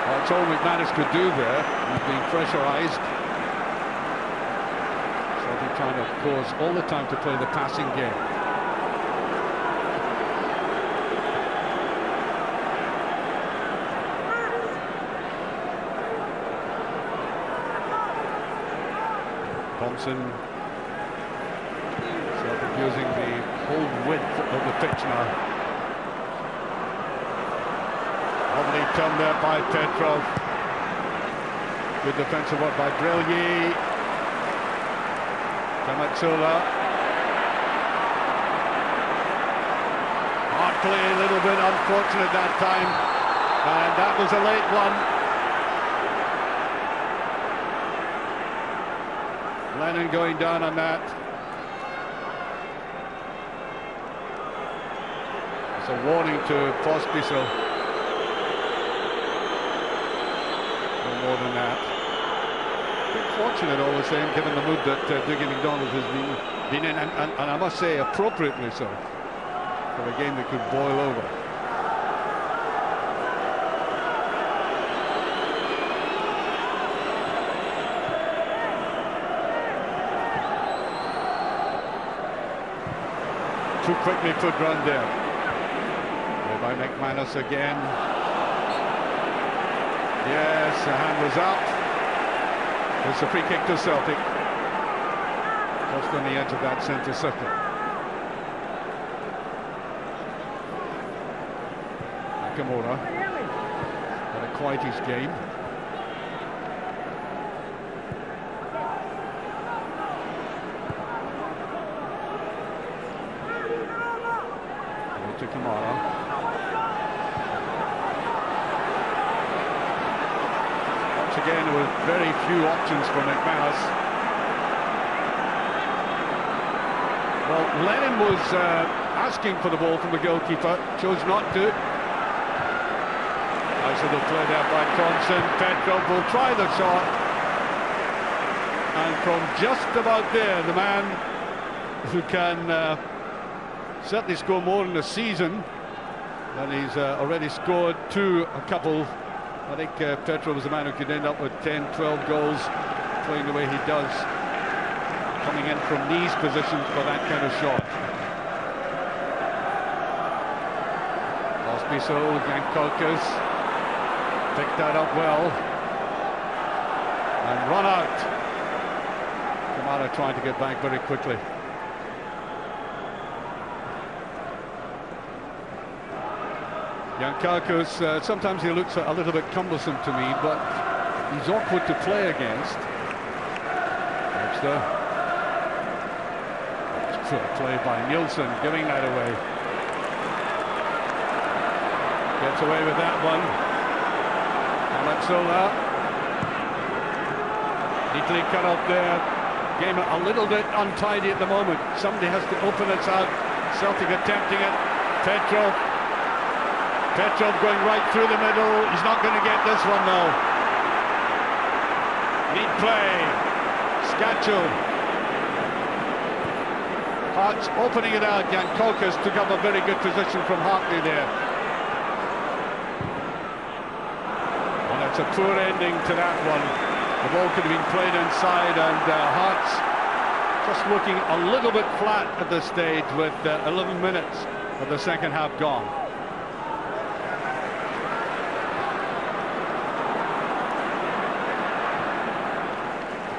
That's all McManus could do there. He's being pressurised. Celtic trying to cause all the time to play the passing game. Thompson. Celtic using the whole width of the pitch now. Lovely turn there by Petrov. Good defensive work by Brellier. Kamatsula. Hartley a little bit unfortunate that time. And that was a late one. Lennon going down on that. It's a warning to Pospisil. More than that. Bit fortunate all the same, given the mood that Dougie MacDonald has been in, and I must say appropriately so, for a game that could boil over. Too quickly put run there. By McManus again. Yes, the hand was up. It's a free kick to Celtic. Just on the edge of that centre circle. Nakamura had a quietish game. To Kamara. Again, there were very few options for McManus. Well, Lennon was asking for the ball from the goalkeeper, chose not to. Nice little play there by Thompson. Petrov will try the shot. And from just about there, the man who can certainly score more in a season And he's already scored a couple. I think Petro was the man who could end up with 10, 12 goals playing the way he does, coming in from these positions for that kind of shot. Ospiso, Yankokas picked that up well and run out. Kamara trying to get back very quickly. Yankokas, sometimes he looks a little bit cumbersome to me, but he's awkward to play against. Webster. Play by Nielsen, giving that away. Gets away with that one. Amatsola. Neatly cut up there. Game a little bit untidy at the moment. Somebody has to open it out. Celtic attempting it. Petrov going right through the middle. He's not going to get this one though. Neat play. Scatchel. Hart's opening it out. Yankokas took up a very good position from Hartley there. And it's a poor ending to that one. The ball could have been played inside, and Hart's just looking a little bit flat at this stage with 11 minutes of the second half gone.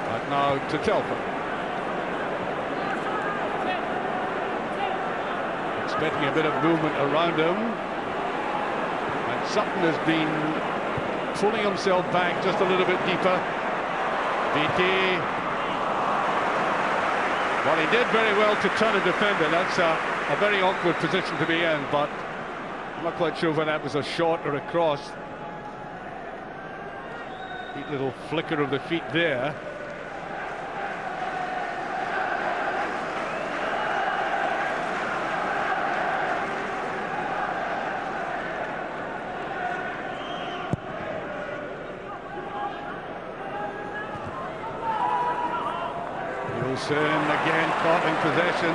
But now to Telford. Expecting a bit of movement around him, and Sutton has been pulling himself back just a little bit deeper. BT, well, he did very well to turn a defender. That's a very awkward position to be in, but I'm not quite sure whether that was a shot or a cross. Neat little flicker of the feet there. Again caught in possession.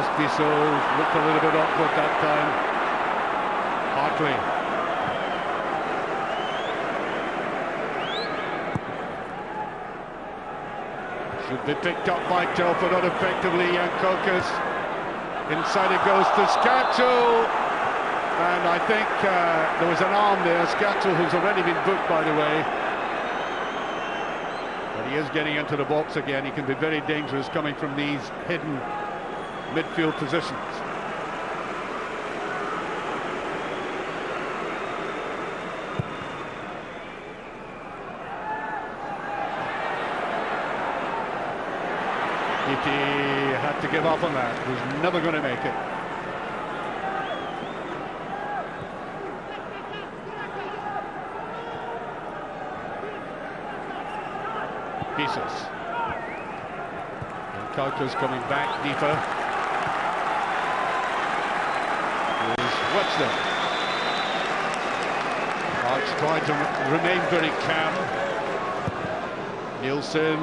Ospiso looked a little bit awkward that time. Hartley. Should be picked up by Telford uneffectively. Yankokas. Inside it goes to Scatchel. And I think there was an arm there. Scatchel, who's already been booked, by the way. But he is getting into the box again. He can be very dangerous coming from these hidden midfield positions. He had to give up on that. He was never going to make it. Pieces. And Kauka's coming back deeper. Here's Webster. Arch trying to remain very calm. Nielsen.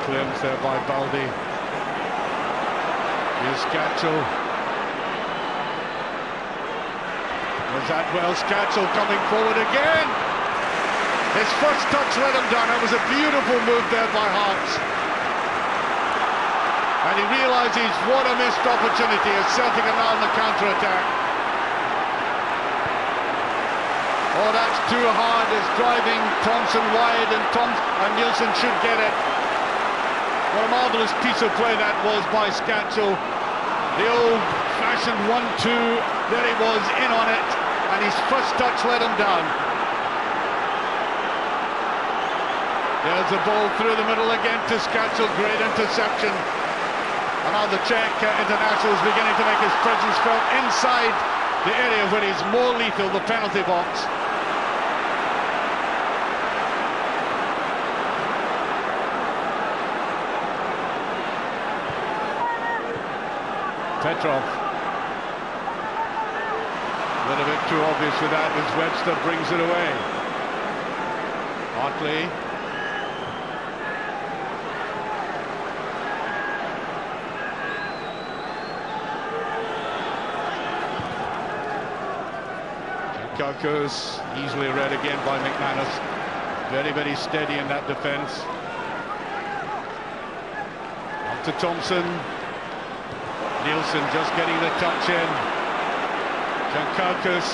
Clearance there by Baldi. Here's Scatchel. Was that well? Scatchel coming forward again. His first touch let him down. That was a beautiful move there by Hearts. And he realises what a missed opportunity as Celtic are now on the counter-attack. Oh, that's too hard. It's driving Thompson wide, and Nielsen should get it. What a marvellous piece of play that was by Scatchel. The old-fashioned 1-2, there he was, in on it, and his first touch let him down. There's the ball through the middle again to Scatchel, great interception. And now the Czech international is beginning to make his presence felt inside the area where he's more lethal, the penalty box. Petrov. A little bit too obvious for that as Webster brings it away. Hartley. Kalkus easily read again by McManus. Very, very steady in that defence. On to Thompson. Nielsen just getting the touch in. Kalkus.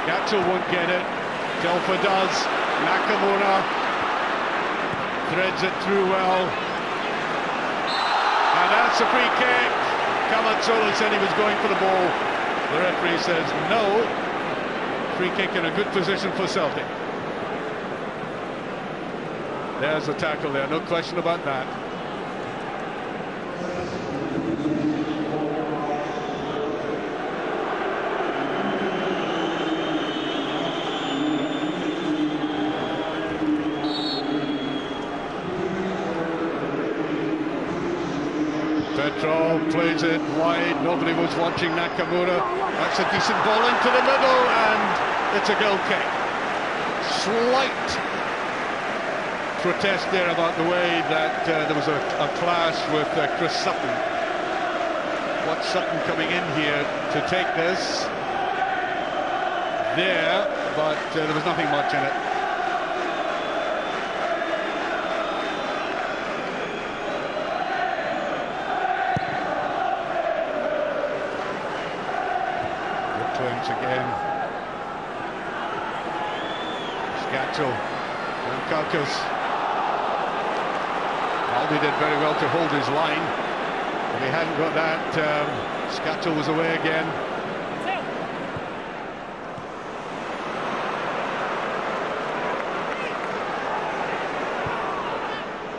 Scatchel won't get it. Telfer does. Nakamura threads it through well. And that's a free kick. Camazzolo said he was going for the ball. The referee says no. Free kick in a good position for Celtic. There's a tackle there, no question about that. Petrov plays it wide, nobody was watching Nakamura. That's a decent ball into the middle, and it's a goal kick. Slight protest there about the way that there was a clash with Chris Sutton. Watch Sutton coming in here to take this there, but there was nothing much in it. Again, Scatchel, Kalkus. Aldi did very well to hold his line. If he hadn't got that, Scatchel was away again.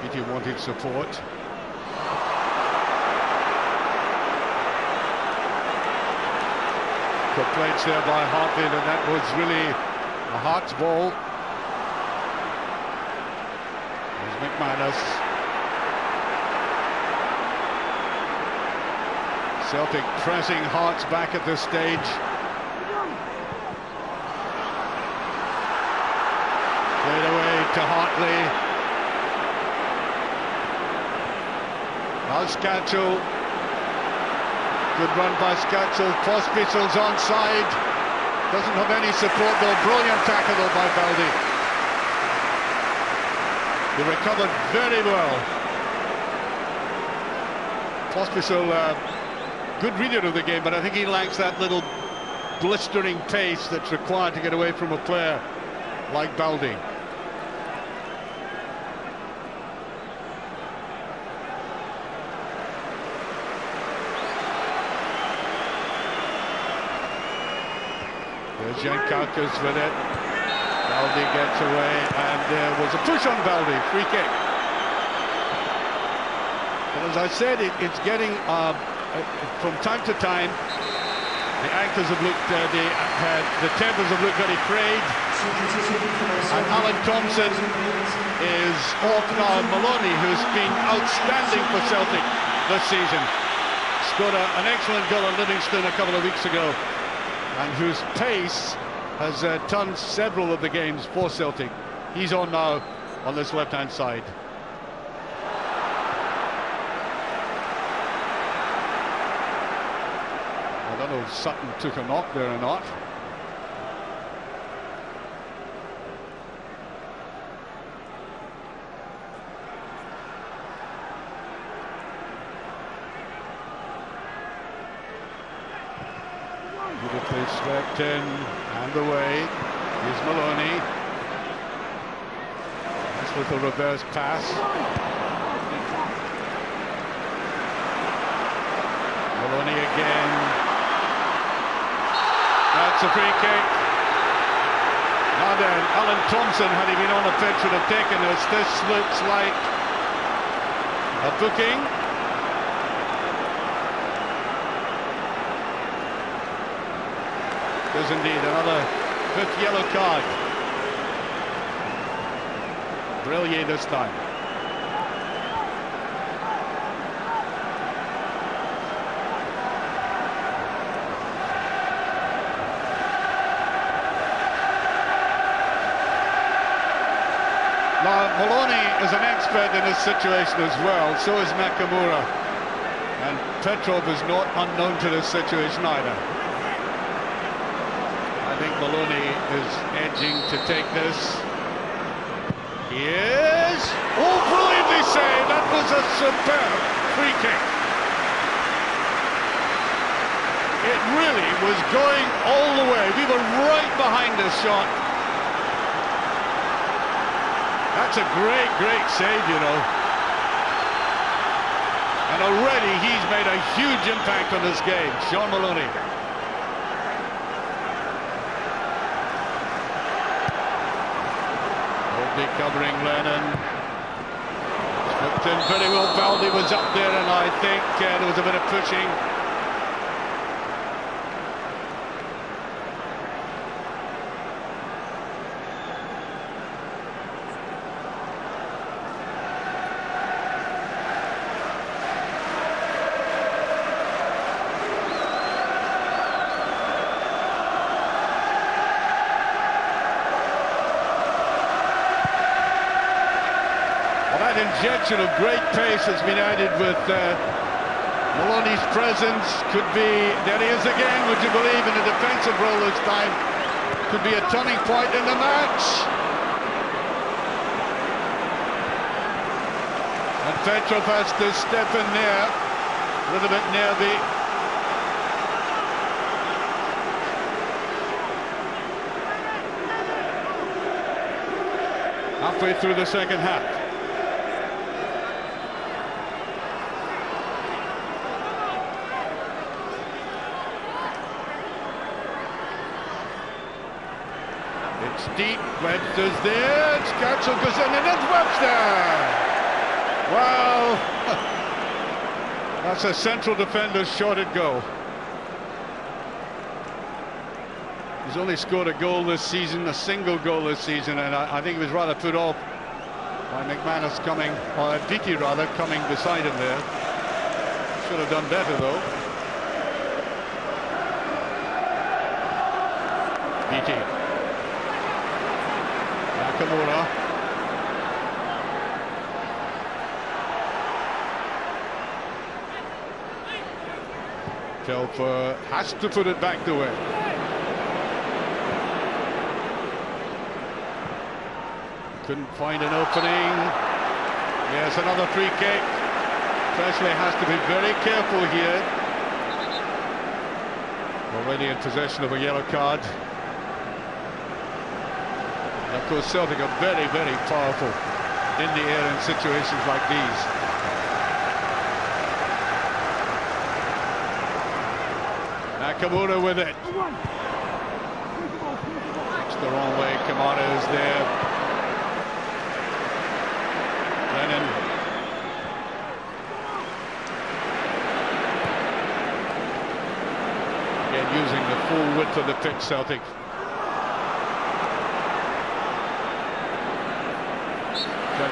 Beattie wanted support. Complaints there by Hartley, and that was really a Hearts ball. There's McManus. Celtic pressing Hearts back at this stage. Played away to Hartley. Now Scatchel. Good run by Scatchel. Pospisil's onside. Doesn't have any support though. Brilliant tackle though by Baldi. He recovered very well. Pospisil, good reader of the game, but I think he lacks that little blistering pace that's required to get away from a player like Baldi. There's Jankalkas with it. Baldi gets away, and there was a push on Baldi. Free kick. But as I said, it's getting from time to time. The anchors have looked, the tempers have looked very frayed. And Alan Thompson is off now. Maloney, who's been outstanding for Celtic this season, scored an excellent goal at Livingston a couple of weeks ago, and whose pace has turned several of the games for Celtic. He's on now on this left-hand side. I don't know if Sutton took a knock there or not. Beautifully swept in and away. Here's Maloney. Nice little reverse pass. Maloney again. That's a free kick. Now then, Alan Thompson, had he been on the pitch, would have taken this. This looks like a booking. There's indeed another fifth yellow card. Brilliant this time. Now, Maloney is an expert in this situation as well, so is Nakamura. And Petrov is not unknown to this situation either. I think Maloney is edging to take this. He is! Oh, brilliantly saved! That was a superb free kick. It really was going all the way. We were right behind this shot. That's a great, great save, you know. And already he's made a huge impact on this game, Sean Maloney. Oldie covering Lennon. Slipped in very well. Baldy was up there, and I think there was a bit of pushing. That injection of great pace has been added with Maloney's presence. Could be, there he is again, would you believe, in a defensive role this time. Could be a turning point in the match. And Petrov has to step in there, a little bit nervy. Halfway through the second half. It's deep, Webster's there, Scatchel goes in, and it's Webster! Well, that's a central defender's shot at goal. He's only scored a goal this season, a single goal this season, and I think he was rather put off by McManus coming, or Vicky rather, coming beside him there. Should have done better though. Vicky. Nakamura. Telfer has to put it back the way. Couldn't find an opening. Yes, another free kick. Presley has to be very careful here. Already in possession of a yellow card. And of course, Celtic are very, very powerful in the air in situations like these. Nakamura with it. It's the wrong way. Kamara is there. Lennon. Again, using the full width of the pitch, Celtic.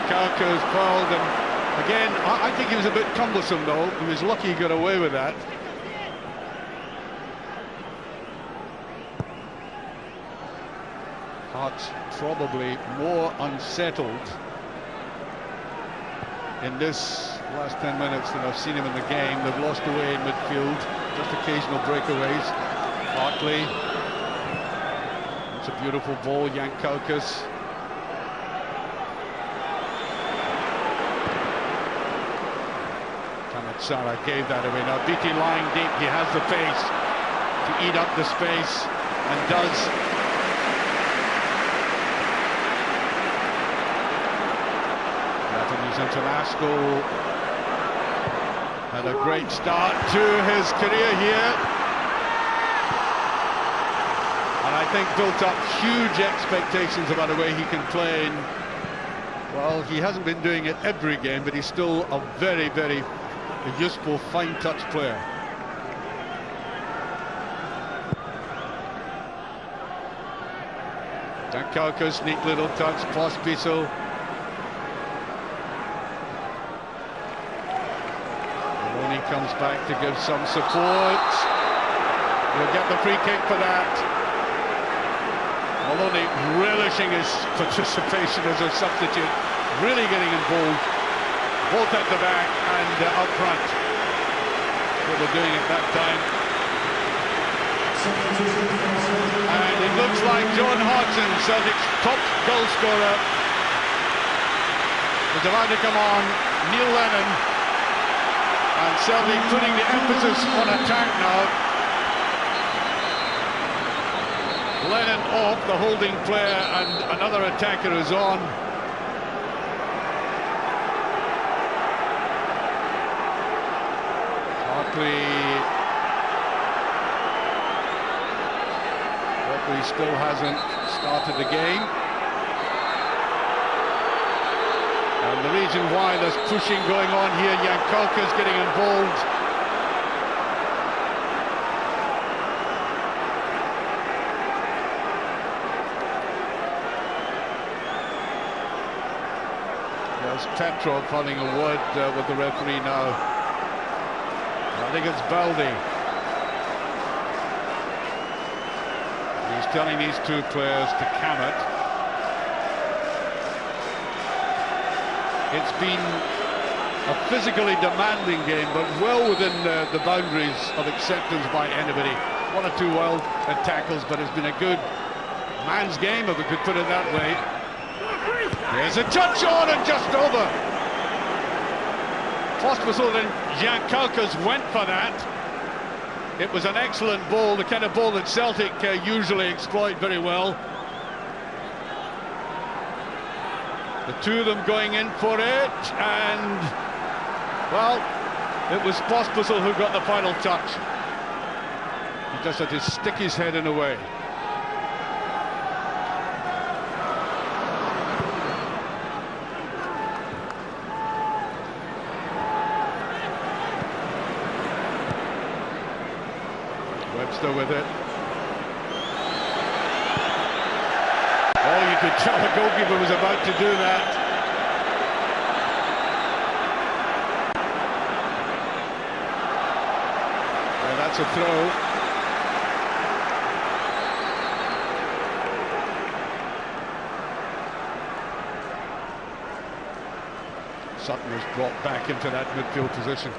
Kaka is fouled, and again, I think he was a bit cumbersome though. He was lucky he got away with that. Hearts probably more unsettled in this last 10 minutes than I've seen him in the game. They've lost away in midfield, just occasional breakaways. Hartley, it's a beautiful ball, Yankaukas. Salah gave that away. Now Beattie lying deep, he has the pace to eat up the space, and does. Japanese international had a great start to his career here, and I think built up huge expectations about the way he can play. And, well, he hasn't been doing it every game, but he's still a very, very a useful, fine-touch player. Dankaukas, neat little touch, Pospisil. Maloney comes back to give some support. We'll get the free kick for that. Not only relishing his participation as a substitute, really getting involved, both at the back and up front. What we're doing at that time. And it looks like John Hodgson, Celtic's top goal scorer, is about to come on. Neil Lennon, and Celtic putting the emphasis on attack now. Lennon off, the holding player, and another attacker is on. Referee still hasn't started the game. And the reason why there's pushing going on here, Jankalka's getting involved. There's Petrov having a word with the referee now. I think it's Baldi. He's telling these two players to cam it. It's been a physically demanding game, but well within the boundaries of acceptance by anybody. One or two wild tackles, but it's been a good man's game, if we could put it that way. There's a touch on and just over. Pospisil and Jankalkas went for that. It was an excellent ball, the kind of ball that Celtic usually exploit very well. The two of them going in for it, and, well, it was Pospisil who got the final touch. He just had to stick his head in a way. Webster with it. Oh, you could tell the goalkeeper was about to do that. Well, that's a throw. Sutton was brought back into that midfield position.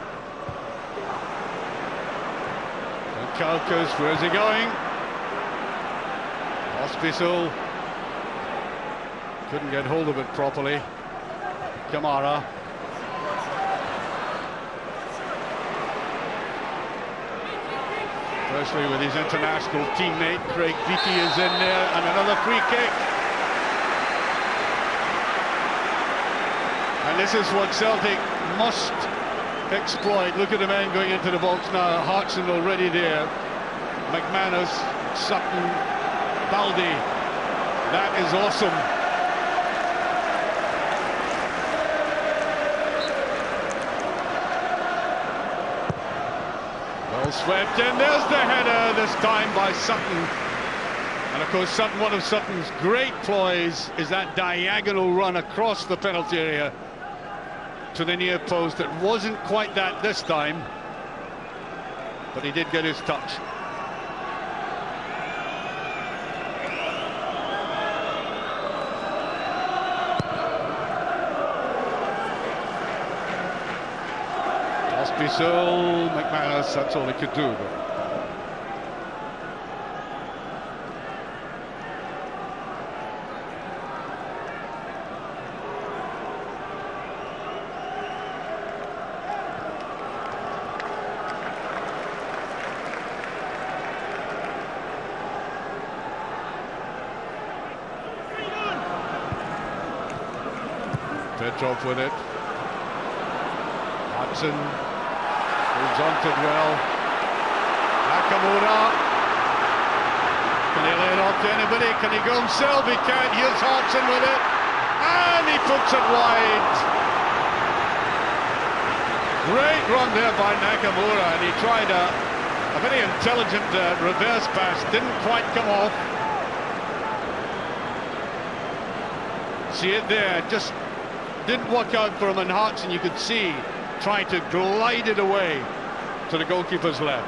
Kalkas, where's he going? Pospisil couldn't get hold of it properly. Kamara. Firstly with his international teammate Craig Beattie is in there, and another free kick. And this is what Celtic must exploit. Look at the men going into the box now. Hodgson already there. McManus, Sutton, Baldi. That is awesome. Well swept in. There's the header, this time by Sutton. And of course, Sutton, one of Sutton's great ploys is that diagonal run across the penalty area to the near post. It wasn't quite that this time, but he did get his touch. Pospisil, McManus, that's all he could do. Petrov with it. Hodgson holds on to it well. Nakamura. Can he lay it off to anybody? Can he go himself? He can't. Here's Hodgson with it. And he puts it wide. Great run there by Nakamura. And he tried a very intelligent reverse pass. Didn't quite come off. See it there. Just didn't work out for him, and Hodgson, you could see, trying to glide it away to the goalkeeper's left.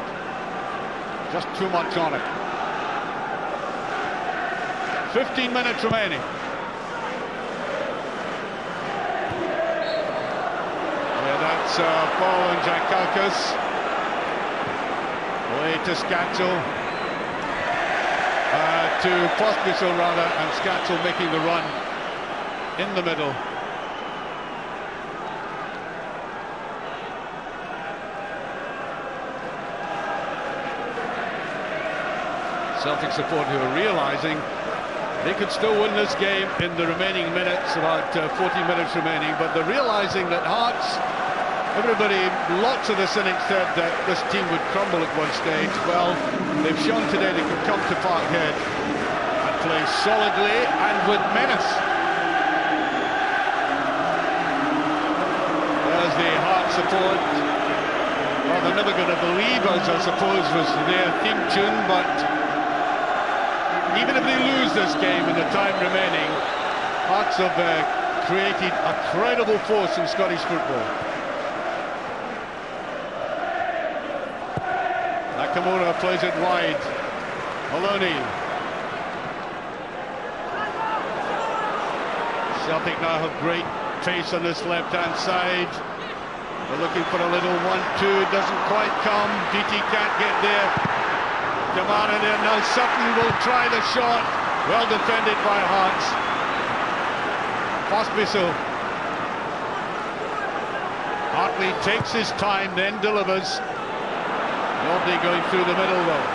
Just too much on it. 15 minutes remaining. Yeah, that's Paul and Jakalkas. Away to Scatchel. To Pospisil rather, and Scatchel making the run in the middle. Celtic support who are realising they could still win this game in the remaining minutes, about 40 minutes remaining, but they're realising that Hearts, everybody, lots of the cynics said that this team would crumble at one stage. Well, they've shown today they can come to Parkhead and play solidly and with menace. There's the Hearts support. Well, they're never going to believe us, I suppose, was their theme tune, but even if they lose this game in the time remaining, Hearts have created a credible force in Scottish football. Nakamura plays it wide. Maloney. Celtic now have great pace on this left-hand side. They're looking for a little 1-2, doesn't quite come. DT can't get there. Kamara there, now Sutton will try the shot. Well defended by Hearts. Pospisil. Hartley takes his time, then delivers. Nobody going through the middle though.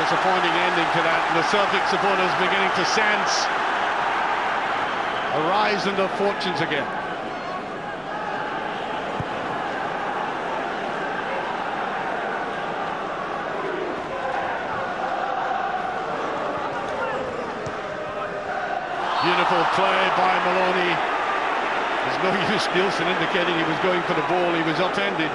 Disappointing ending to that, and the Celtic supporters beginning to sense a rise in their fortunes again. Beautiful play by Maloney. There's no use Nielsen indicating he was going for the ball, he was upended.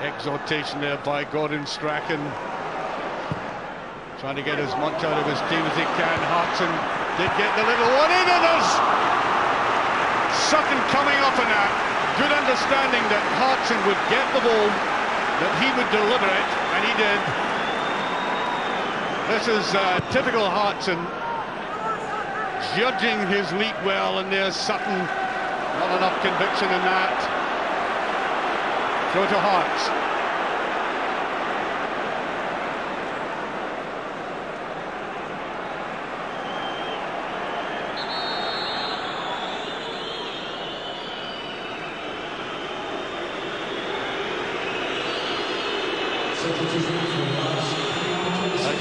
Exhortation there by Gordon Strachan. Trying to get as much out of his team as he can. Hartson did get the little one in, and there's Sutton coming up on that. Good understanding that Hartson would get the ball, that he would deliver it, and he did. This is typical Hartson, judging his leak well, and there's Sutton. Not enough conviction in that. Throw to Hearts.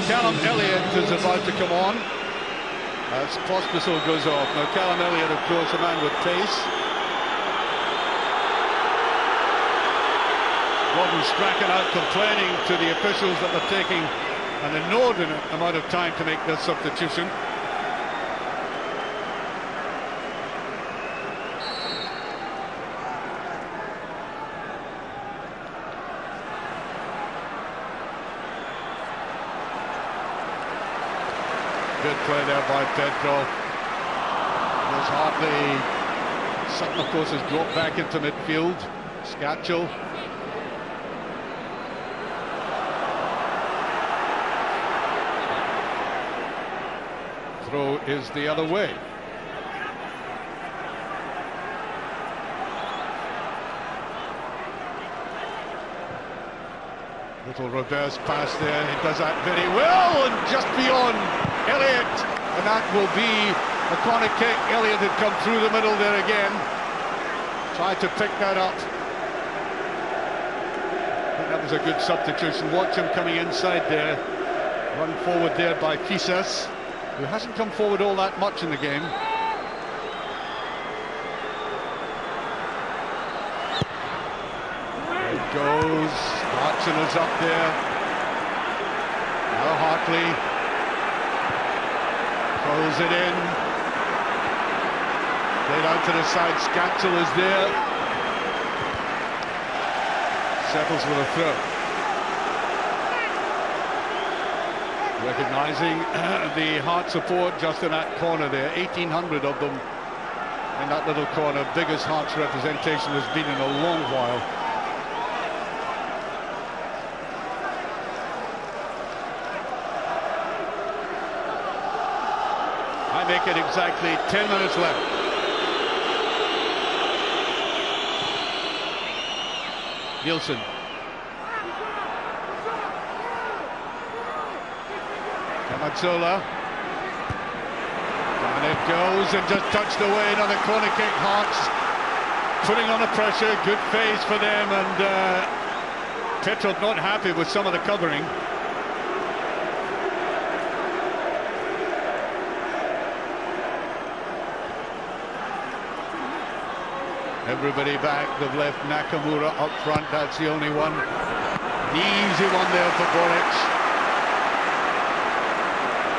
Callum Elliott is about to come on as Pospisil goes off. Now Callum Elliott, of course, a man with pace. Gordon Strachan out complaining to the officials that they're taking an inordinate amount of time to make this substitution. Good play there by Pedro. There's Hartley. Sutton, of course, has dropped back into midfield. Scatchel. Throw is the other way. Little reverse pass there. He does that very well, and just beyond Elliott, and that will be a corner kick. Elliott had come through the middle there again. Tried to pick that up. I think that was a good substitution. Watch him coming inside there. Run forward there by Fisas, who hasn't come forward all that much in the game. There it goes. Hartson is up there. Now Hartley. Throws it in. Played out to the side. Scatchel is there. Settles with a throw. Recognising the Heart support just in that corner there. 1,800 of them in that little corner. Biggest Hearts representation has been in a long while. make it exactly 10 minutes left. Nielsen. Kamatsola. And it goes and just touched away. Another corner kick. Hearts putting on the pressure. Good phase for them, and Petrov not happy with some of the covering. Everybody back. They've left Nakamura up front. That's the only one. The easy one there for Boric.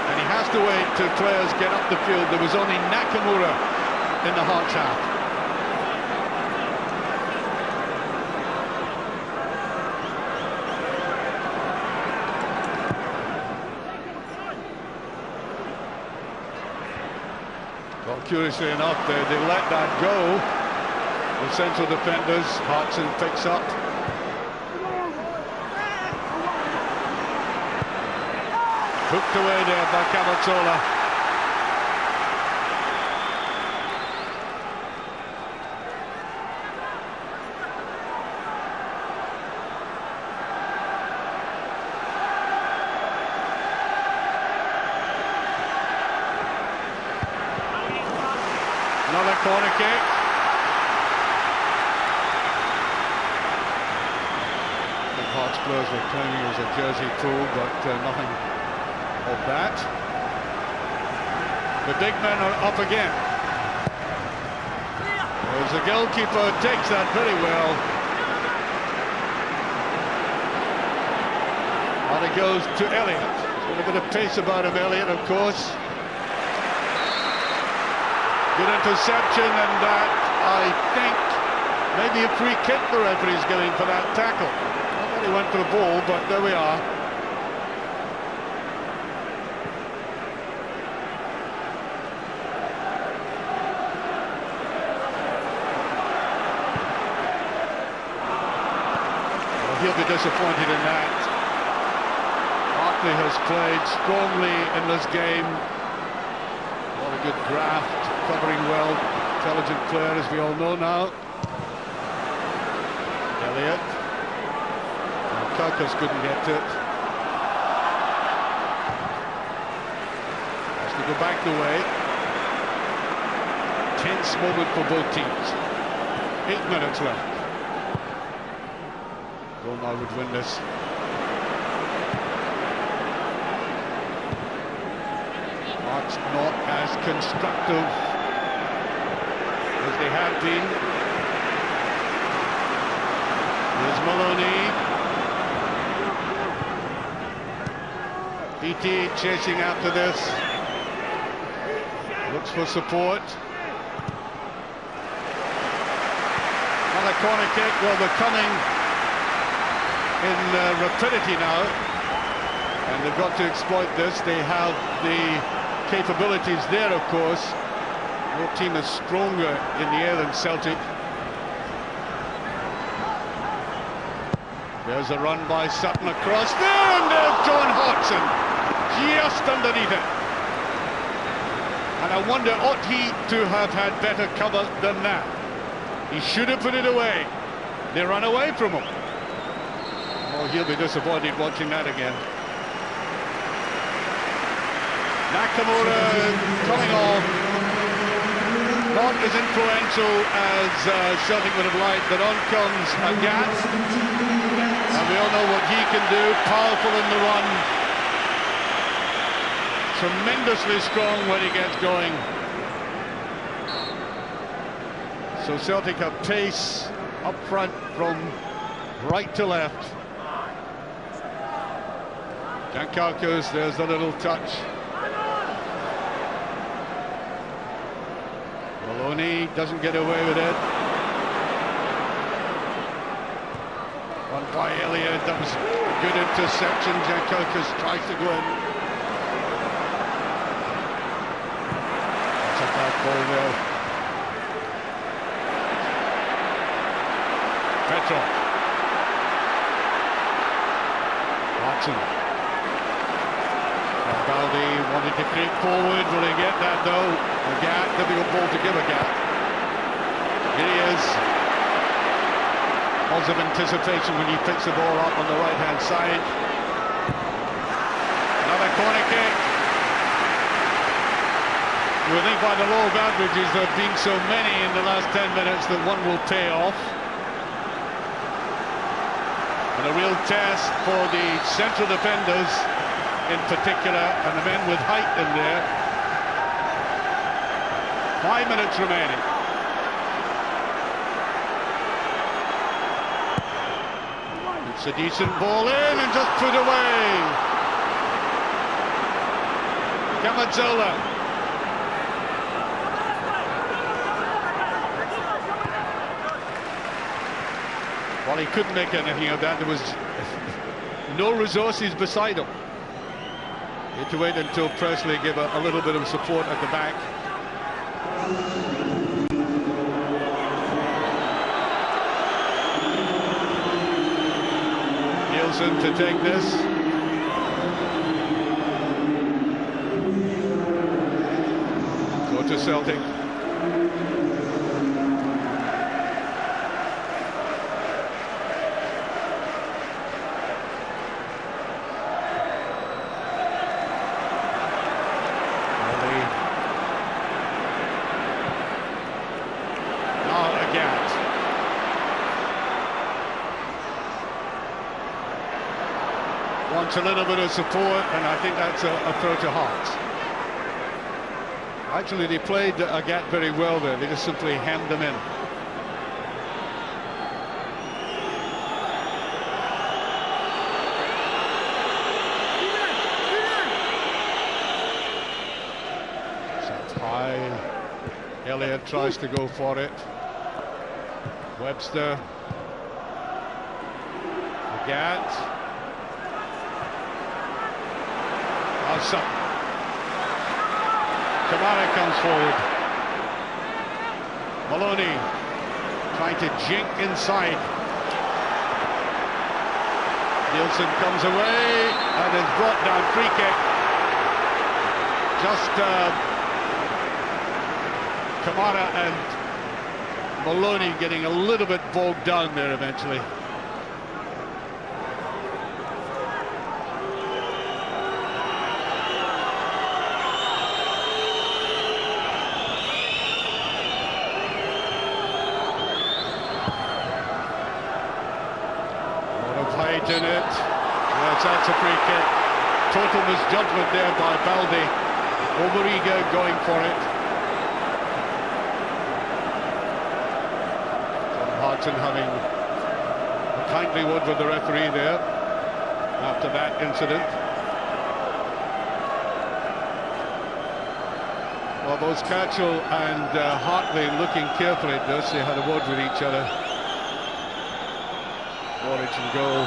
And he has to wait till players get up the field. There was only Nakamura in the Hearts half. Well, curiously enough, they let that go. The central defenders. Hartson picks up. Hooked away there by Kamatsola. Another corner kick. Hearts players were claiming it was a jersey pull, but nothing of that. The big men are up again. As the goalkeeper takes that very well. And it goes to Elliott. A little bit of pace about him, Elliott, of course. Good interception, and that, I think, maybe a free kick the referee's getting for that tackle. He went for the ball, but there we are. Well, he'll be disappointed in that. Hartley has played strongly in this game. A lot of good graft, covering well. Intelligent player, as we all know now. Elliott. Kalkas couldn't get to it. Has to go back the way. Tense moment for both teams. 8 minutes left. Roma would win this. Hearts not as constructive as they have been. Here's Maloney. BT chasing after this. Looks for support. Another corner kick. Well, they're coming in rapidity now, and they've got to exploit this. They have the capabilities there, of course. No team is stronger in the air than Celtic. There's a run by Sutton across there, and there's John Hodgson just underneath it. And I wonder, ought he to have had better cover than that? He should have put it away. They run away from him. Oh, he'll be disappointed watching that again. Nakamura coming off. Not as influential as Celtic would have liked, but on comes Agat. And we all know what he can do. Powerful in the run. Tremendously strong when he gets going. So Celtic have pace up front from right to left. Giancarlos, there's a little touch. Maloney doesn't get away with it. One by Elliott, that was a good interception. Giancarlos tries to go in. That's a bad ball there. Petrov. Watson. Baldi wanted to creep forward. Will he get that though? Agat, difficult ball to give Agat. Here he is. Lots of anticipation when he picks the ball up on the right-hand side. Another corner kick. You would think by the law of averages there have been so many in the last 10 minutes that one will pay off. And a real test for the central defenders in particular, and the men with height in there. 5 minutes remaining. It's a decent ball in and just put away. Camazzola. Well, he couldn't make anything of that. There was no resources beside him. He had to wait until Presley gave a little bit of support at the back. Nielsen to take this. Go to Celtic. Wants a little bit of support, and I think that's a throw to Hearts. Actually, they played Agat very well there. They just simply hemmed them in. Set high. Elliott tries to go for it. Webster. Agat. Kamara comes forward. Maloney trying to jink inside. Nielsen comes away and is brought down. Free kick. Just Kamara and Maloney getting a little bit bogged down there eventually. In it. Yes, that's a free kick. Total misjudgment there by Baldi. Overeager going for it. Hodgson having a kindly word with the referee there after that incident. Well, both Catchell and Hartley looking carefully at this. They had a word with each other. Norwich and goal.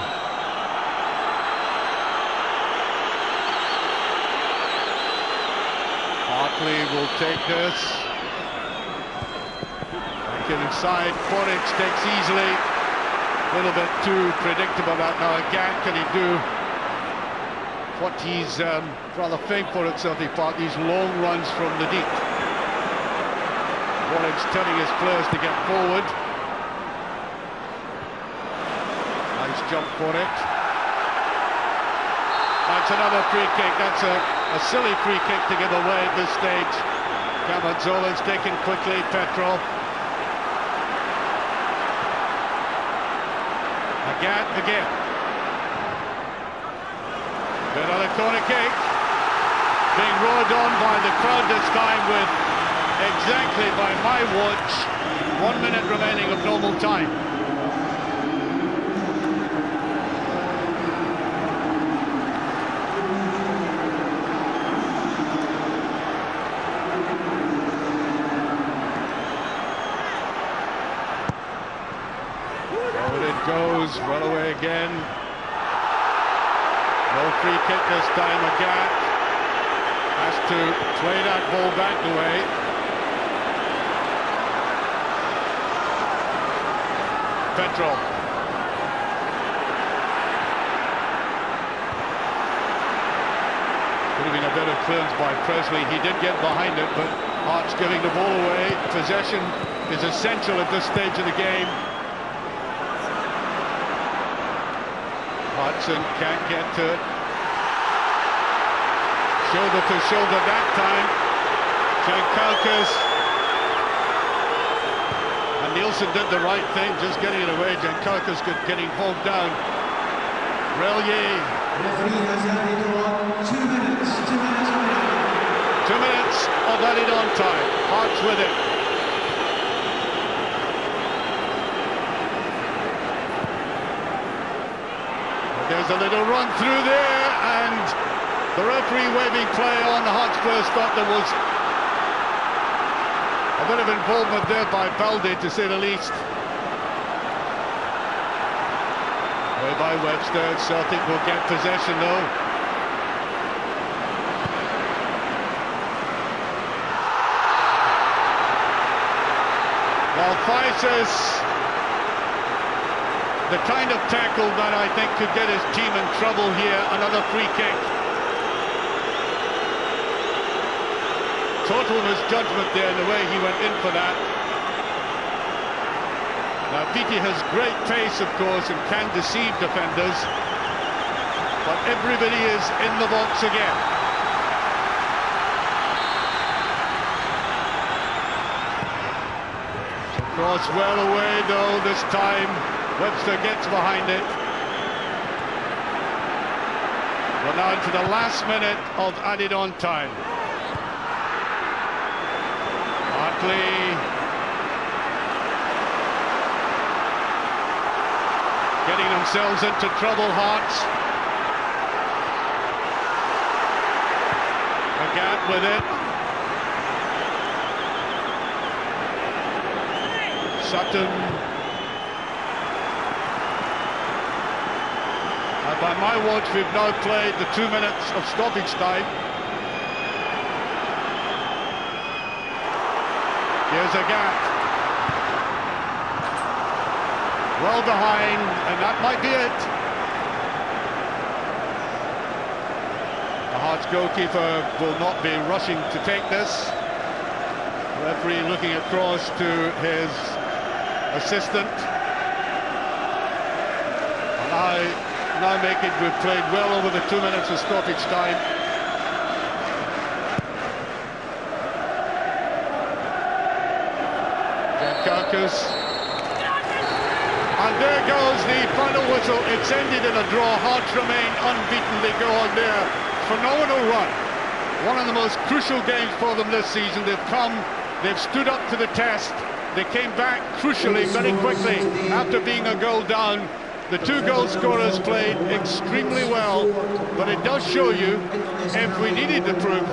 Hartley will take this. Back inside. Quaritch takes easily. A little bit too predictable that now. Again, can he do what he's rather famed for at Celtic Park? These long runs from the deep. Quaritch telling his players to get forward. Nice jump for it. That's another free kick. That's a silly free kick to give away at this stage. Camazzola's taken quickly. Petrov. Again. Another corner kick. Being roared on by the crowd this time with exactly by my watch 1 minute remaining of normal time. Goes well away again. No free kick this time. Agat has to play that ball back away. Petrov. Could have been a bit clearance by Presley. He did get behind it, but Hearts giving the ball away. Possession is essential at this stage of the game. Hudson can't get to it. Shoulder to shoulder that time. Jankowskis. And Nielsen did the right thing, just getting it away. Jankowskis getting bogged down. Relier. Referee has added on 2 minutes. 2 minutes on the 2 minutes of added on time. Hearts with it. There's a little run through there, and the referee waving play on. The Hotspurs thought there was a bit of involvement there by Balde, to say the least. Way by Webster. Celtic will get possession though. Well, Thisis, the kind of tackle that I think could get his team in trouble here. Another free kick. Total misjudgment there in the way he went in for that. Now Beattie has great pace, of course, and can deceive defenders, but everybody is in the box again. Cross well away though this time. Webster gets behind it. We're now into the last minute of added on time. Hartley getting themselves into trouble, Hearts. Agat with it. Sutton. By my watch, we've now played the 2 minutes of stoppage time. Here's Agat. Well behind, and that might be it. The Hearts goalkeeper will not be rushing to take this. The referee looking across to his assistant. And now make it, we've played well over the 2 minutes of stoppage time. Jankowskis. And there goes the final whistle. It's ended in a draw. Hearts remain unbeaten. They go on their phenomenal run. One of the most crucial games for them this season. They've stood up to the test. They came back crucially very quickly after being a goal down. The two goal scorers played extremely well, but it does show you, if we needed the proof,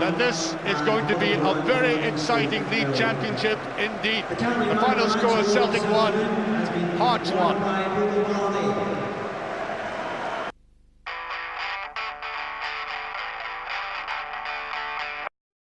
that this is going to be a very exciting league championship indeed. The final score is Celtic 1, Hearts 1.